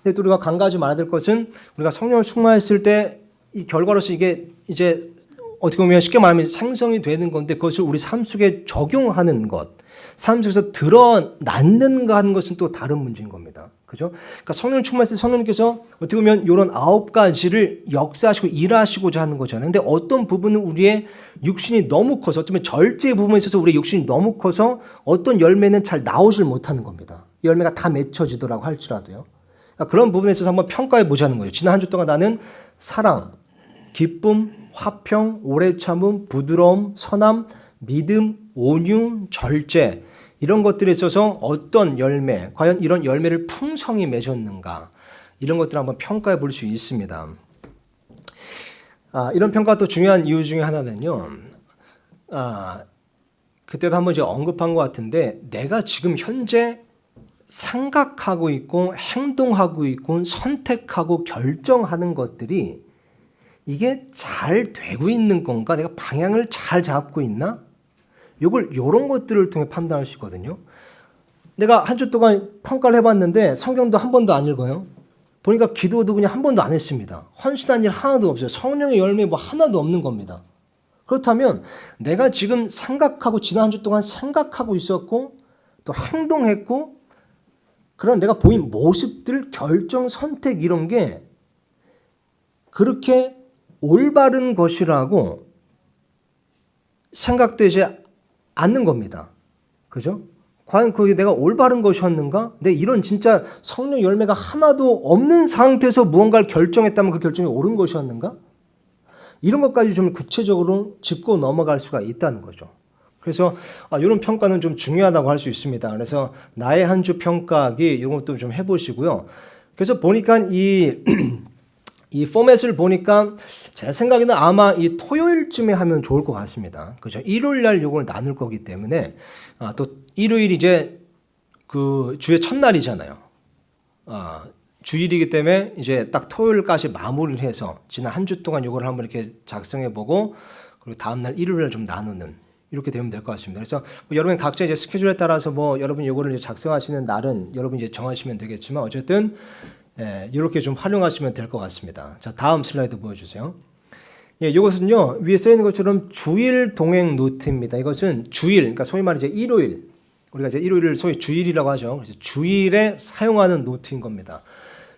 근데 또 우리가 간과하지 말아야 될 것은 우리가 성령을 충만했을 때 이 결과로서 이게 이제 어떻게 보면 쉽게 말하면 생성이 되는 건데 그것을 우리 삶 속에 적용하는 것, 삶 속에서 드러났는가 하는 것은 또 다른 문제인 겁니다. 그죠? 그러니까 성령 충만했을 때 성령님께서 어떻게 보면 이런 9가지를 역사하시고 일하시고자 하는 거잖아요. 근데 어떤 부분은 우리의 육신이 너무 커서, 어쩌면 절제 부분에 있어서 우리의 육신이 너무 커서 어떤 열매는 잘 나오질 못하는 겁니다. 열매가 다 맺혀지더라고 할지라도요. 그러니까 그런 부분에 있어서 한번 평가해 보자는 거예요. 지난 한 주 동안 나는 사랑, 기쁨, 화평, 오래 참음, 부드러움, 선함, 믿음, 온유, 절제, 이런 것들에 있어서 어떤 열매, 과연 이런 열매를 풍성히 맺었는가, 이런 것들을 한번 평가해 볼 수 있습니다. 이런 평가가 또 중요한 이유 중에 하나는요, 그때도 한번 이제 언급한 것 같은데, 내가 지금 현재 생각하고 있고 행동하고 있고 선택하고 결정하는 것들이 이게 잘 되고 있는 건가? 내가 방향을 잘 잡고 있나? 이런 것들을 통해 판단할 수 있거든요. 내가 한 주 동안 평가를 해봤는데 성경도 한 번도 안 읽어요. 보니까 기도도 그냥 한 번도 안 했습니다. 헌신한 일 하나도 없어요. 성령의 열매 뭐 하나도 없는 겁니다. 그렇다면 내가 지금 생각하고 지난 한 주 동안 생각하고 있었고 또 행동했고 그런 내가 보인 모습들, 결정, 선택 이런 게 그렇게 올바른 것이라고 생각되지 않는 겁니다. 그죠? 과연 그게 내가 올바른 것이었는가? 내 이런 진짜 성령 열매가 하나도 없는 상태에서 무언가를 결정했다면 그 결정이 옳은 것이었는가? 이런 것까지 좀 구체적으로 짚고 넘어갈 수가 있다는 거죠. 그래서 이런 평가는 좀 중요하다고 할 수 있습니다. 그래서 나의 한 주 평가하기 이런 것도 좀 해보시고요. 그래서 보니까 이 포맷을 보니까 제 생각에는 아마 이 토요일쯤에 하면 좋을 것 같습니다. 그죠? 일요일 날 이걸 나눌 거기 때문에 또 일요일이 이제 그 주의 첫날이잖아요. 주일이기 때문에 이제 딱 토요일까지 마무리를 해서 지난 한 주 동안 이걸 한번 이렇게 작성해 보고 그리고 다음날 일요일을 좀 나누는 이렇게 되면 될 것 같습니다. 그래서 뭐 여러분 각자 이제 스케줄에 따라서 뭐 여러분 이거를 이제 작성하시는 날은 여러분 이제 정하시면 되겠지만 어쨌든 이렇게 좀 활용하시면 될 것 같습니다. 자, 다음 슬라이드 보여주세요. 이것은요 위에 써 있는 것처럼 주일 동행 노트입니다. 이것은 주일, 그러니까 소위 말해 이제 일요일, 우리가 이제 일요일을 소위 주일이라고 하죠. 그래서 주일에 사용하는 노트인 겁니다.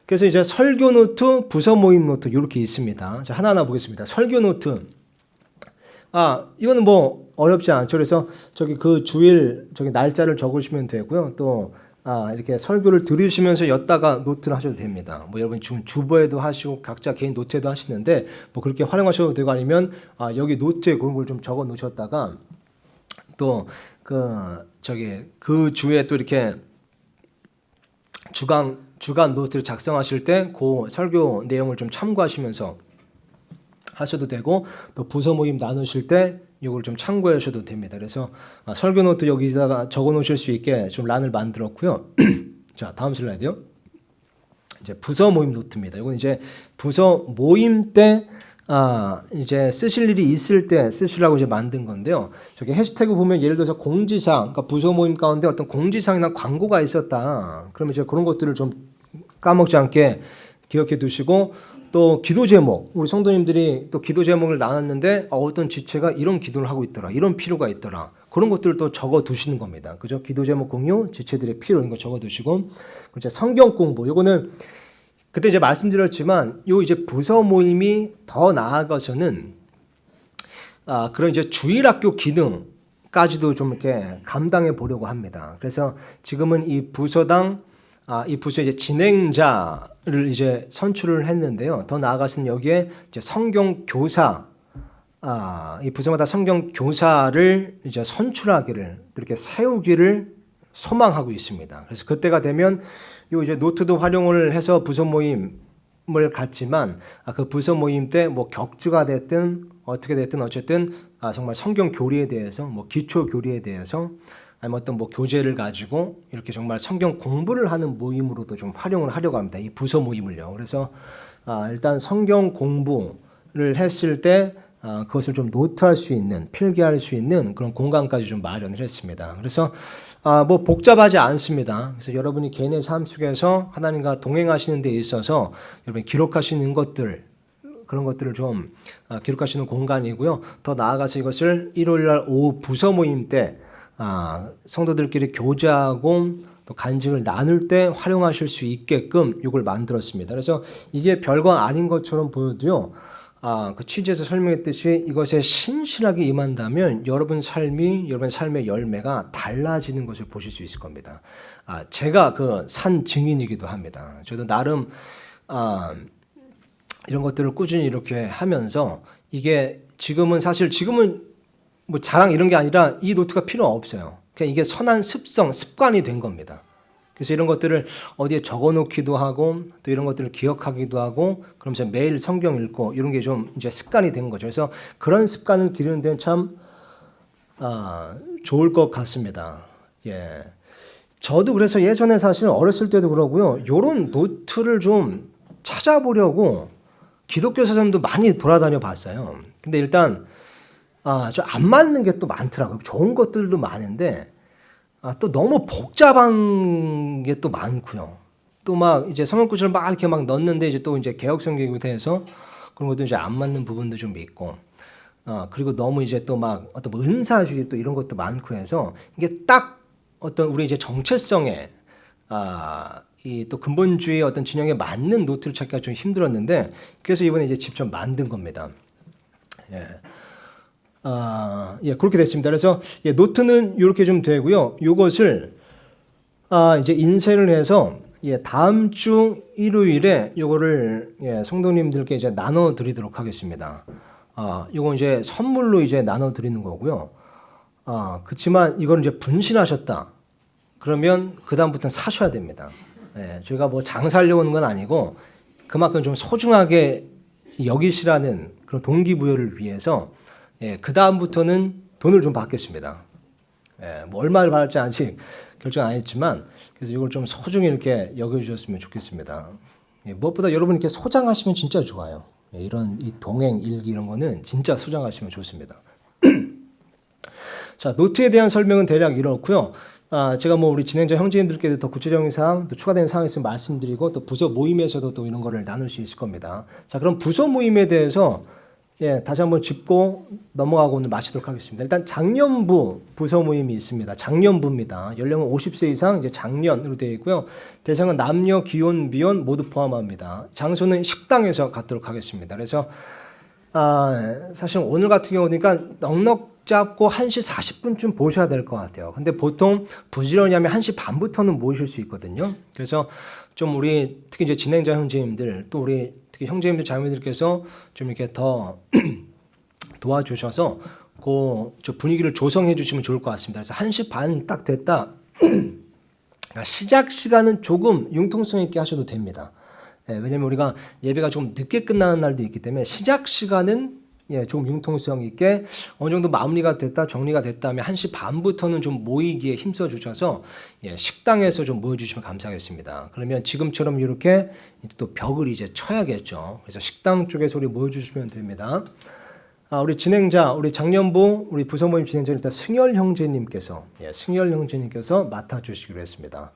그래서 이제 설교 노트, 부서 모임 노트 이렇게 있습니다. 자, 하나하나 보겠습니다. 설교 노트. 이거는 뭐 어렵지 않죠. 그래서 저기 그 주일 저기 날짜를 적으시면 되고요. 또 이렇게 설교를 들으시면서 였다가 노트를 하셔도 됩니다. 뭐 여러분 지금 주보에도 하시고 각자 개인 노트에도 하시는데 뭐 그렇게 활용하셔도 되고 아니면 여기 노트에 그런 걸 좀 적어 놓으셨다가 또 그 주에 또 이렇게 주간 노트를 작성하실 때 그 설교 내용을 좀 참고하시면서 하셔도 되고 또 부서 모임 나누실 때 이걸 좀 참고하셔도 됩니다. 그래서 설교 노트 여기다가 적어 놓으실 수 있게 좀 란을 만들었고요. 자, 다음 슬라이드요. 이제 부서 모임 노트입니다. 이건 이제 부서 모임 때 이제 쓰실 일이 있을 때 쓰시라고 이제 만든 건데요. 저기 해시태그 보면 예를 들어서 공지사항, 그러니까 부서 모임 가운데 어떤 공지사항이나 광고가 있었다. 그러면 이제 그런 것들을 좀 까먹지 않게 기억해 두시고 또 기도 제목, 우리 성도님들이 또 기도 제목을 나눴는데 어떤 지체가 이런 기도를 하고 있더라, 이런 필요가 있더라, 그런 것들을 또 적어 두시는 겁니다. 그죠? 기도 제목 공유, 지체들의 필요 이런 거 적어 두시고, 이제 성경 공부, 요거는 그때 이제 말씀드렸지만 요 이제 부서 모임이 더 나아가서는 그런 이제 주일학교 기능까지도 좀 이렇게 감당해 보려고 합니다. 그래서 지금은 이 부서당 이 부서 이제 진행자를 이제 선출을 했는데요. 더 나아가서는 여기에 이제 성경 교사, 이 부서마다 성경 교사를 이제 선출하기를 이렇게 세우기를 소망하고 있습니다. 그래서 그때가 되면 요 이제 노트도 활용을 해서 부서 모임을 갖지만 그 부서 모임 때 뭐 격주가 됐든 어떻게 됐든 어쨌든 정말 성경 교리에 대해서 뭐 기초 교리에 대해서 아니면 어떤 뭐 교재를 가지고 이렇게 정말 성경 공부를 하는 모임으로도 좀 활용을 하려고 합니다. 이 부서 모임을요. 그래서 일단 성경 공부를 했을 때 그것을 좀 노트할 수 있는, 필기할 수 있는 그런 공간까지 좀 마련을 했습니다. 그래서 뭐 복잡하지 않습니다. 그래서 여러분이 개인의 삶 속에서 하나님과 동행하시는 데 있어서 여러분 기록하시는 것들, 그런 것들을 좀 기록하시는 공간이고요. 더 나아가서 이것을 일요일날 오후 부서 모임 때 성도들끼리 교제하고 또 간증을 나눌 때 활용하실 수 있게끔 이걸 만들었습니다. 그래서 이게 별거 아닌 것처럼 보여도요. 그 취지에서 설명했듯이 이것에 신실하게 임한다면 여러분 삶의 열매가 달라지는 것을 보실 수 있을 겁니다. 제가 그 산 증인이기도 합니다. 저도 나름 이런 것들을 꾸준히 이렇게 하면서 이게 지금은 뭐 자랑 이런 게 아니라 이 노트가 필요 없어요. 그냥 이게 선한 습관이 된 겁니다. 그래서 이런 것들을 어디에 적어 놓기도 하고 또 이런 것들을 기억하기도 하고 그러면서 매일 성경 읽고 이런 게 좀 이제 습관이 된 거죠. 그래서 그런 습관을 기르는 데는 참 좋을 것 같습니다. 예. 저도 그래서 예전에 사실 어렸을 때도 그러고요. 이런 노트를 좀 찾아보려고 기독교 서점도 많이 돌아다녀 봤어요. 근데 일단 좀 안 맞는 게 또 많더라고요. 좋은 것들도 많은데 또 너무 복잡한 게 또 많고요. 또 막 이제 성경구절을 막 이렇게 막 넣는데 이제 또 이제 개혁성경에 해서 그런 것도 이제 안 맞는 부분도 좀 있고, 그리고 너무 이제 또 막 어떤 뭐 은사주의 또 이런 것도 많고 해서 이게 딱 어떤 우리 이제 정체성에 이 또 근본주의 어떤 진영에 맞는 노트를 찾기가 좀 힘들었는데 그래서 이번에 이제 직접 만든 겁니다. 예. 예, 그렇게 됐습니다. 그래서 예, 노트는 이렇게 좀 되고요. 요것을 이제 인쇄를 해서 예, 다음 주 일요일에 요거를 예, 성도님들께 이제 나눠 드리도록 하겠습니다. 요거 이제 선물로 이제 나눠 드리는 거고요. 그렇지만 이걸 이제 분신하셨다. 그러면 그다음부터는 사셔야 됩니다. 예, 저희가 뭐 장사하려고 하는 건 아니고 그만큼 좀 소중하게 여기시라는 그런 동기부여를 위해서 예, 그다음부터는 돈을 좀 받겠습니다. 예, 뭐 얼마를 받을지 아직 결정 안 했지만 그래서 이걸 좀 소중히 이렇게 여겨주셨으면 좋겠습니다. 예, 무엇보다 여러분 이렇게 소장하시면 진짜 좋아요. 예, 이런 이 동행 일기 이런 거는 진짜 소장하시면 좋습니다. 자, 노트에 대한 설명은 대략 이렇고요. 제가 뭐 우리 진행자 형제님들께도 더 구체적인 사항, 또 추가되는 사항이 있으면 말씀드리고 또 부서 모임에서도 또 이런 거를 나눌 수 있을 겁니다. 자, 그럼 부서 모임에 대해서 예, 다시 한번 짚고 넘어가고 오늘 마치도록 하겠습니다. 일단 장년부 부서 모임이 있습니다. 장년부입니다. 연령은 50세 이상 이제 장년으로 되어 있고요. 대상은 남녀, 기혼, 미혼 모두 포함합니다. 장소는 식당에서 갖도록 하겠습니다. 그래서 사실 오늘 같은 경우니까 넉넉 잡고 1시 40분쯤 보셔야 될 것 같아요. 근데 보통 부지런히 하면 1시 반부터는 모이실 수 있거든요. 그래서 좀 우리 특히 이제 진행자 형제님들 또 우리 특히 형제님들 자매들께서 좀 이렇게 더 도와주셔서 저 분위기를 조성해 주시면 좋을 것 같습니다. 그래서 1시 반 딱 됐다. 시작 시간은 조금 융통성 있게 하셔도 됩니다. 예, 왜냐면 우리가 예배가 좀 늦게 끝나는 날도 있기 때문에 시작 시간은 예, 좀 융통성 있게 어느 정도 마무리가 됐다, 정리가 됐다 하면 1시 반부터는 좀 모이기에 힘써 주셔서 예, 식당에서 좀 모여주시면 감사하겠습니다. 그러면 지금처럼 이렇게 또 벽을 이제 쳐야겠죠. 그래서 식당 쪽에서 우리 모여주시면 됩니다. 우리 진행자, 우리 작년부, 우리 부서 모임 진행자 일단 승열 형제님께서 맡아주시기로 했습니다.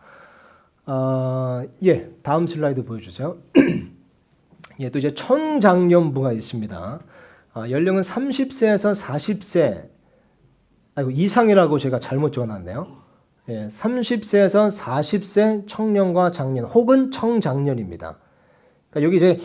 예, 다음 슬라이드 보여주세요. 예, 또 이제 청장년부가 있습니다. 연령은 30세에서 40세 이상이라고 제가 잘못 적어놨네요. 예, 30세에서 40세 청년과 장년 혹은 청장년입니다. 그러니까 여기 이제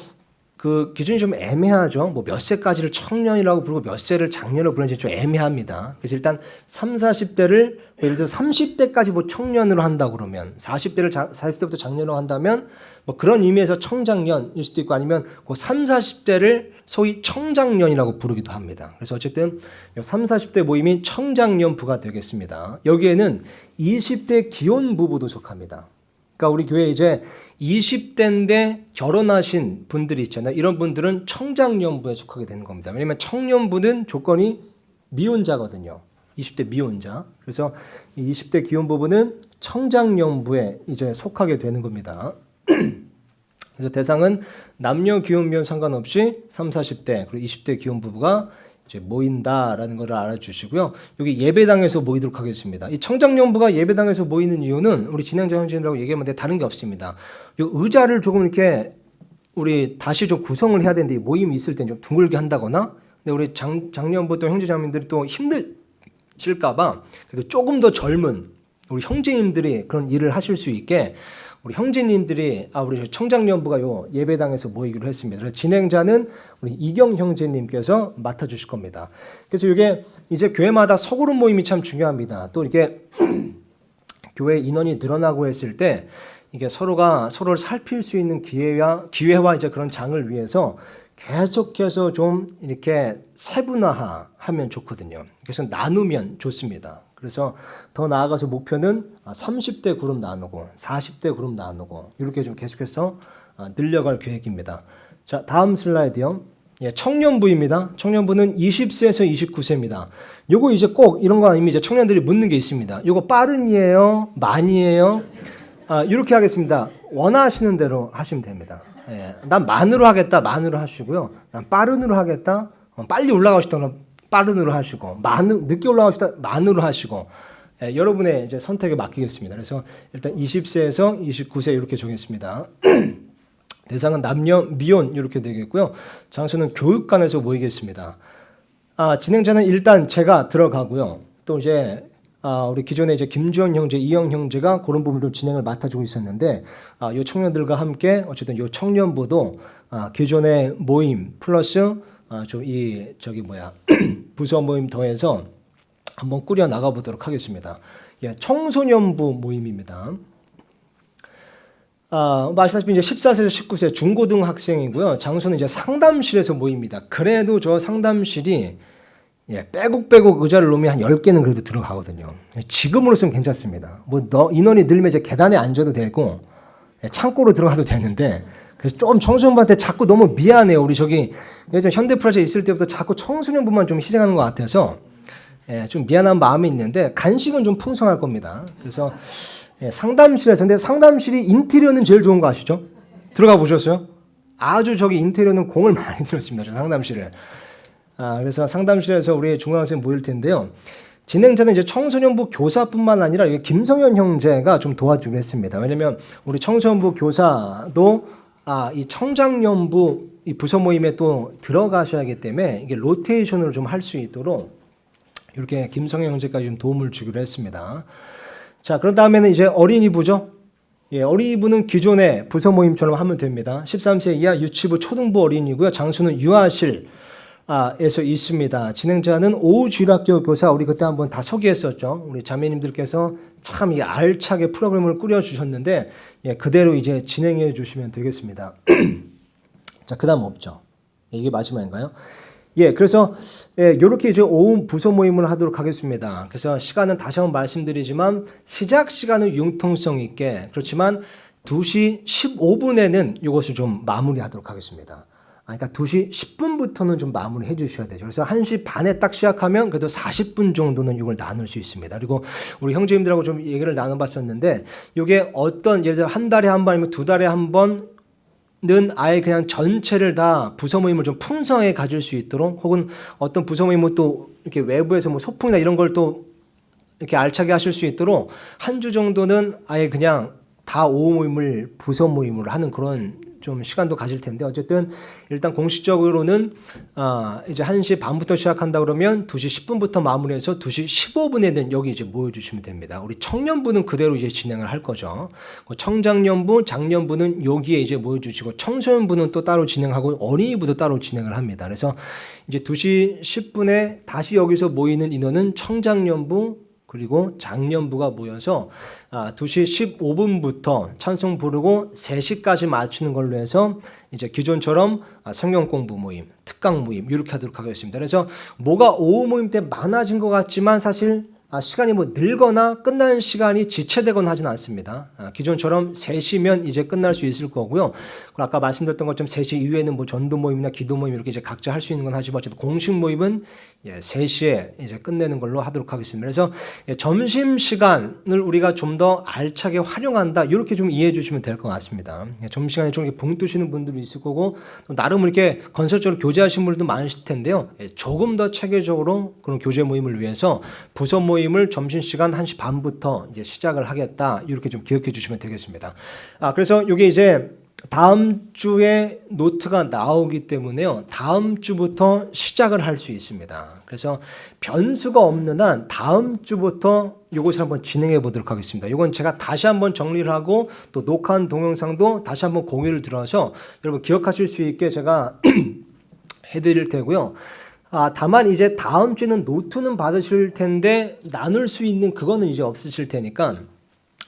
그 기준이 좀 애매하죠. 뭐 몇 세까지를 청년이라고 부르고 몇 세를 장년으로 부르는지 좀 애매합니다. 그래서 일단 30, 40대를 예를 들어 30대까지 뭐 청년으로 한다 그러면 40세부터 장년으로 한다면 뭐 그런 의미에서 청장년일 수도 있고 아니면 그 30, 40대를 소위 청장년이라고 부르기도 합니다. 그래서 어쨌든 30, 40대 모임이 청장년부가 되겠습니다. 여기에는 20대 기혼 부부도 속합니다. 그러니까 우리 교회 이제 20대인데 결혼하신 분들이 있잖아요. 이런 분들은 청장년부에 속하게 되는 겁니다. 왜냐하면 청년부는 조건이 미혼자거든요. 20대 미혼자. 그래서 20대 기혼 부부는 청장년부에 이제 속하게 되는 겁니다. 그래서 대상은 남녀 기혼 미혼 상관없이 30, 40대 그리고 20대 기혼 부부가 이제 모인다라는 것을 알아주시고요. 여기 예배당에서 모이도록 하겠습니다. 이 청장년부가 예배당에서 모이는 이유는 우리 진행자 형제님이라고 얘기하면 다른 게 없습니다. 이 의자를 조금 이렇게 우리 다시 좀 구성을 해야 되는데 모임이 있을 때 좀 둥글게 한다거나 근데 우리 장년부 또 형제자매들이 또 힘드실까봐 그래도 조금 더 젊은 우리 형제님들이 그런 일을 하실 수 있게 우리 형제님들이 우리 청장년부가 요 예배당에서 모이기로 했습니다. 그래서 진행자는 우리 이경 형제님께서 맡아주실 겁니다. 그래서 이게 이제 교회마다 소그룹 모임이 참 중요합니다. 또 이렇게 교회 인원이 늘어나고 했을 때 이게 서로가 서로를 살필 수 있는 기회와 이제 그런 장을 위해서 계속해서 좀 이렇게 세분화하면 좋거든요. 그래서 나누면 좋습니다. 그래서 더 나아가서 목표는 30대 그룹 나누고 40대 그룹 나누고 이렇게 좀 계속해서 늘려갈 계획입니다. 자, 다음 슬라이드요. 예, 청년부입니다. 청년부는 20세에서 29세입니다. 요거 이제 꼭 이런 거 아니면 이제 청년들이 묻는 게 있습니다. 요거 빠른이에요? 많이에요? 이렇게 하겠습니다. 원하시는 대로 하시면 됩니다. 예, 난 만으로 하겠다. 만으로 하시고요. 난 빠른으로 하겠다. 빨리 올라가고 싶다면 빠른으로 하시고 늦게 올라가고 싶다. 만으로 하시고 예, 여러분의 이제 선택에 맡기겠습니다. 그래서 일단 20세에서 29세 이렇게 정했습니다. 대상은 남녀 미혼 이렇게 되겠고요. 장소는 교육관에서 모이겠습니다. 진행자는 일단 제가 들어가고요. 또 이제 우리 기존에 이제 김주영 형제, 이영 형제가 그런 부분을 진행을 맡아주고 있었는데, 이 청년들과 함께 어쨌든 이 청년부도 기존의 모임 플러스 부서 모임 더해서 한번 꾸려 나가 보도록 하겠습니다. 예, 청소년부 모임입니다. 아시다시피 이제 14세에서 19세 중고등학생이고요. 장소는 이제 상담실에서 모입니다. 그래도 저 상담실이 빼곡 의자를 놓으면 한 10개는 그래도 들어가거든요. 지금으로서는 괜찮습니다. 인원이 늘면 이제 계단에 앉아도 되고, 창고로 들어가도 되는데, 그래서 좀 청소년부한테 자꾸 너무 미안해요. 우리 예전 현대프라자 있을 때부터 자꾸 청소년부만 좀 희생하는 것 같아서, 좀 미안한 마음이 있는데, 간식은 좀 풍성할 겁니다. 그래서, 상담실에서, 근데 상담실이 인테리어는 제일 좋은 거 아시죠? 들어가 보셨어요? 아주 인테리어는 공을 많이 들였습니다. 저 상담실에. 그래서 상담실에서 우리 중학생 모일 텐데요. 진행자는 이제 청소년부 교사뿐만 아니라 김성현 형제가 좀 도와주기로 했습니다. 왜냐면 우리 청소년부 교사도 이 청장년부 이 부서 모임에 또 들어가셔야 하기 때문에 이게 로테이션으로 좀 할 수 있도록 이렇게 김성현 형제까지 좀 도움을 주기로 했습니다. 자, 그런 다음에는 이제 어린이부죠. 어린이부는 기존의 부서 모임처럼 하면 됩니다. 13세 이하 유치부 초등부 어린이고요. 장소는 유아실 에서 있습니다. 진행자는 오주일학교 교사 우리 그때 한번 다 소개했었죠. 우리 자매님들께서 참 이 알차게 프로그램을 꾸려주셨는데 그대로 이제 진행해 주시면 되겠습니다. 자, 그다음 없죠. 이게 마지막인가요? 그래서 이렇게 이제 오후 부서 모임을 하도록 하겠습니다. 그래서 시간은 다시 한번 말씀드리지만 시작 시간은 융통성 있게 그렇지만 2시 15분에는 이것을 좀 마무리하도록 하겠습니다. 그러니까 2시 10분부터는 좀 마무리 해 주셔야 되죠. 그래서 1시 반에 딱 시작하면 그래도 40분 정도는 이걸 나눌 수 있습니다. 그리고 우리 형제님들하고 좀 얘기를 나눠봤었는데 이게 어떤 예를 들어 한 달에 한 번 아니면 2달에 한 번은 아예 그냥 전체를 다 부서 모임을 좀 풍성하게 가질 수 있도록 혹은 어떤 부서 모임은 또 이렇게 외부에서 뭐 소풍이나 이런 걸 또 이렇게 알차게 하실 수 있도록 한 주 정도는 아예 그냥 다 오후 모임을 부서 모임으로 하는 그런 좀 시간도 가질 텐데 어쨌든 일단 공식적으로는 이제 1시 반부터 시작한다 그러면 2시 10분부터 마무리해서 2시 15분에는 여기 이제 모여주시면 됩니다. 우리 청년부는 그대로 이제 진행을 할 거죠. 청장년부, 장년부는 여기에 이제 모여주시고 청소년부는 또 따로 진행하고 어린이부도 따로 진행을 합니다. 그래서 이제 2시 10분에 다시 여기서 모이는 인원은 청장년부 그리고 장년부가 모여서 2시 15분부터 찬송 부르고 3시까지 맞추는 걸로 해서 이제 기존처럼 성경 공부 모임, 특강 모임 이렇게 하도록 하겠습니다. 그래서 뭐가 오후 모임 때 많아진 것 같지만 사실 시간이 뭐 늘거나 끝나는 시간이 지체되거나 하진 않습니다. 기존처럼 3시면 이제 끝날 수 있을 거고요. 아까 말씀드렸던 것처럼 3시 이후에는 뭐 전도 모임이나 기도 모임 이렇게 이제 각자 할 수 있는 건 하지만 어쨌든 공식 모임은 3시에 이제 끝내는 걸로 하도록 하겠습니다. 그래서 점심 시간을 우리가 좀 더 알차게 활용한다 이렇게 좀 이해해 주시면 될 것 같습니다. 점심 시간에 좀 이렇게 붕 뜨시는 분들도 있을 거고 또 나름 이렇게 건설적으로 교제하신 분들도 많으실 텐데요. 조금 더 체계적으로 그런 교제 모임을 위해서 부서 모임을 점심시간 1시 반부터 이제 시작을 하겠다. 이렇게 좀 기억해 주시면 되겠습니다. 그래서 이게 이제 다음 주에 노트가 나오기 때문에요. 다음 주부터 시작을 할 수 있습니다. 그래서 변수가 없는 한 다음 주부터 이것을 한번 진행해 보도록 하겠습니다. 이건 제가 다시 한번 정리를 하고 또 녹화한 동영상도 다시 한번 공유를 들어서 여러분 기억하실 수 있게 제가 해드릴 테고요. 다만 이제 다음 주는 노트는 받으실 텐데 나눌 수 있는 그거는 이제 없으실 테니까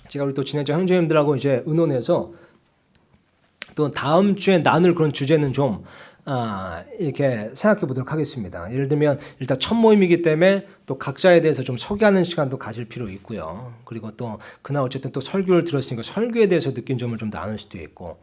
제가 우리 또 진행자 형제님들하고 이제 의논해서 또 다음 주에 나눌 그런 주제는 좀 이렇게 생각해 보도록 하겠습니다. 예를 들면 일단 첫 모임이기 때문에 또 각자에 대해서 좀 소개하는 시간도 가질 필요 있고요. 그리고 또 그날 어쨌든 또 설교를 들었으니까 설교에 대해서 느낀 점을 좀 나눌 수도 있고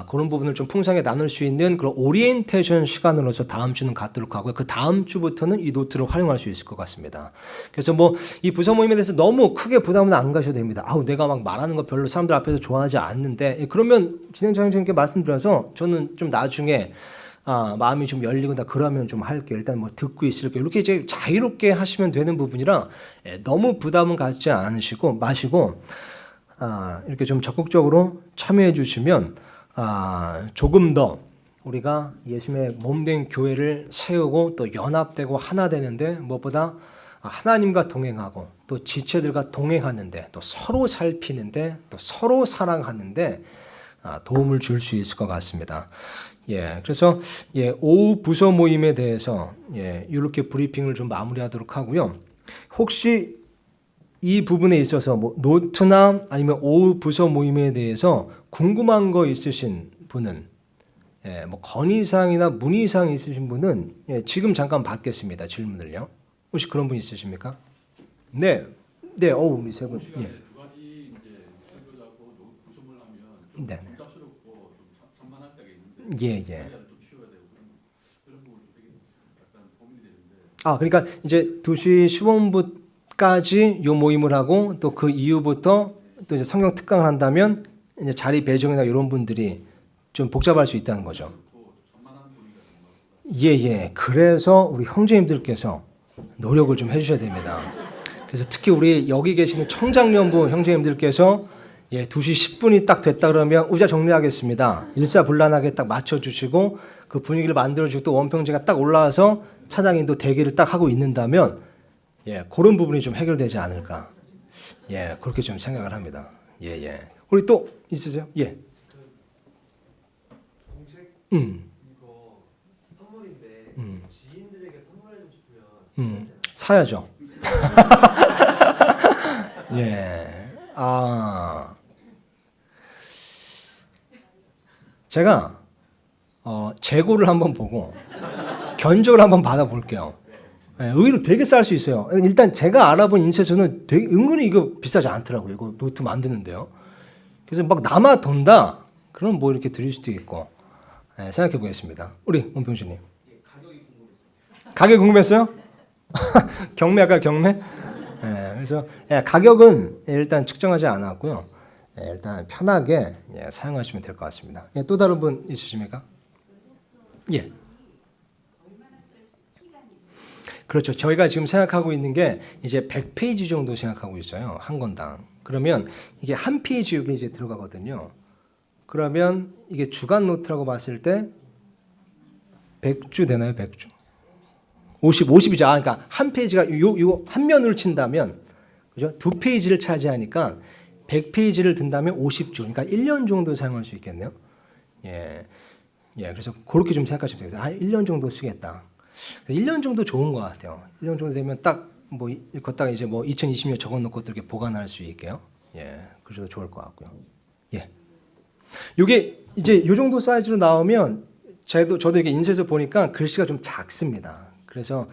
그런 부분을 좀 풍성하게 나눌 수 있는 그런 오리엔테이션 시간으로서 다음 주는 갖도록 하고요. 그 다음 주부터는 이 노트를 활용할 수 있을 것 같습니다. 그래서 뭐 이 부서 모임에 대해서 너무 크게 부담은 안 가셔도 됩니다. 내가 막 말하는 거 별로 사람들 앞에서 좋아하지 않는데 그러면 진행자 형님께 말씀드려서 저는 좀 나중에 마음이 좀 열리거나 그러면 좀 할게요. 일단 뭐 듣고 있을게요. 이렇게 이제 자유롭게 하시면 되는 부분이라 너무 부담은 갖지 않으시고 마시고 이렇게 좀 적극적으로 참여해 주시면 조금 더 우리가 예수님의 몸된 교회를 세우고 또 연합되고 하나 되는데 무엇보다 하나님과 동행하고 또 지체들과 동행하는데 또 서로 살피는데 또 서로 사랑하는데 도움을 줄 수 있을 것 같습니다. 그래서 오후 부서 모임에 대해서 이렇게 브리핑을 좀 마무리하도록 하고요. 혹시 이 부분에 있어서 뭐 노트나 아니면 오후 부서 모임에 대해서 궁금한 거 있으신 분은 뭐 건의사항이나 문의사항 있으신 분은 지금 잠깐 받겠습니다. 질문을요. 혹시 그런 분 있으십니까? 네, 우리 세 분. 두 가지 이제 설교하고 구성을 하면 네. 복잡스럽고 좀 산만할 때가 있는데 좀 쉬어야 되고 그런 부분이 되게 약간 고민이 되는데. 그러니까 이제 2시 15분까지 요 모임을 하고 또 그 이후부터 또 이제 성경 특강을 한다면 이제 자리 배정이나 이런 분들이 좀 복잡할 수 있다는 거죠. 그래서 우리 형제님들께서 노력을 좀 해주셔야 됩니다. 그래서 특히 우리 여기 계시는 청장년부 형제님들께서 2시 10분이 딱 됐다 그러면 의자 정리하겠습니다. 일사불란하게 딱 맞춰주시고 그 분위기를 만들어주고 또 원평제가 딱 올라와서 차장님도 대기를 딱 하고 있는다면 그런 부분이 좀 해결되지 않을까. 그렇게 좀 생각을 합니다. 우리 또 있으세요? 이거 선물인데 지인들에게 선물해주고 싶으면 사야죠. 제가 재고를 한번 보고 견적을 한번 받아볼게요. 의외로 되게 쌀 수 있어요. 일단 제가 알아본 인쇄소는 되게 은근히 이거 비싸지 않더라고요. 이거 노트 만드는데요. 그래서 막 남아 돈다. 그럼 뭐 이렇게 드릴 수도 있고. 생각해 보겠습니다. 우리 원평주님. 가격이 궁금했어요. 가격 궁금했어요? 경매 아까 경매? 그래서 가격은 일단 측정하지 않았고요. 일단 편하게 사용하시면 될 것 같습니다. 또 다른 분 있으십니까? 그렇죠. 저희가 지금 생각하고 있는 게 이제 100페이지 정도 생각하고 있어요. 한 권당. 그러면 이게 한 페이지 여기 이제 들어가거든요. 그러면 이게 주간 노트라고 봤을 때 100주 되나요? 100주. 50이죠. 그러니까 한 페이지가 요 한 면으로 친다면 그죠? 두 페이지를 차지하니까 100페이지를 든다면 50주. 그러니까 1년 정도 사용할 수 있겠네요. 그래서 그렇게 좀 생각하시면 되겠어요. 1년 정도 쓰겠다. 1년 정도 좋은 것 같아요. 1년 정도 되면 딱 뭐 걷다가 이제 뭐 2020년 적어놓고 또 이렇게 보관할 수 있게요. 그래도 좋을 것 같고요. 이게 이제 요 정도 사이즈로 나오면 저도 이게 인쇄해서 보니까 글씨가 좀 작습니다. 그래서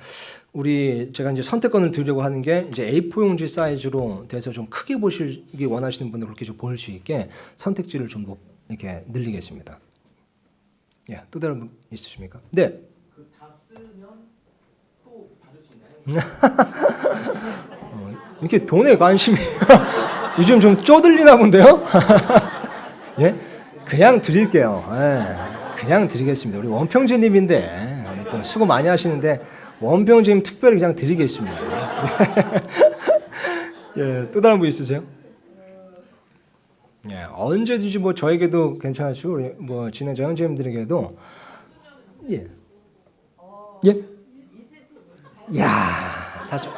제가 이제 선택권을 드리려고 하는 게 이제 A4 용지 사이즈로 돼서 좀 크게 보시기 원하시는 분들 그렇게 좀 보일 수 있게 선택지를 좀 이렇게 늘리겠습니다. 또 다른 분 있으십니까? 네. 다 쓰면 또 받을 수 있나요? 이렇게 돈에 관심이 요즘 좀 쪼들리나 본데요? 그냥 드릴게요. 그냥 드리겠습니다. 우리 원평주님인데 또 수고 많이 하시는데 원평주님 특별히 그냥 드리겠습니다. 또 다른 분 있으세요? 언제든지 뭐 저에게도 괜찮으시고 우리 뭐 진행자 형제님들에게도 다시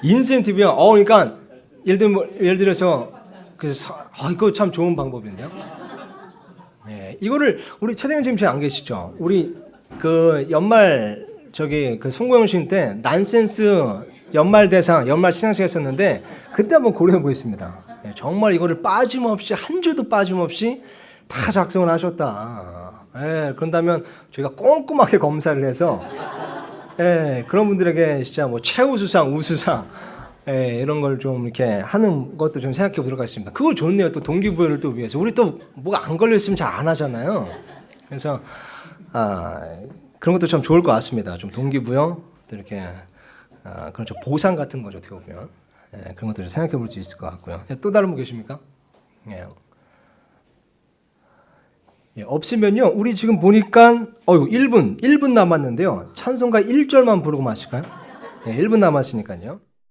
인센티브요. 그러니까 예를 들어서 이거 참 좋은 방법인데요. 이거를 우리 최대현 선생님 안 계시죠? 우리 그 연말 그 송고영신 때 난센스 연말 대상 연말 시상식 했었는데 그때 한번 고려해 보겠습니다. 정말 이거를 빠짐없이 한 주도 빠짐없이 다 작성을 하셨다. 그런다면 저희가 꼼꼼하게 검사를 해서 그런 분들에게 진짜 뭐 최우수상, 우수상 이런 걸 좀 이렇게 하는 것도 좀 생각해 보도록 하겠습니다. 그거 좋네요. 또 동기부여를 또 위해서 우리 또 뭐가 안 걸려 있으면 잘 안 하잖아요. 그래서 그런 것도 참 좋을 것 같습니다. 좀 동기부여 또 이렇게 그런 좀 보상 같은 거죠. 어떻게 보면 그런 것도 좀 생각해 볼 수 있을 것 같고요. 또 다른 분 계십니까? 없으면요. 우리 지금 보니까 1분 남았는데요. 찬송가 1절만 부르고 마실까요? 1분 남았으니까요.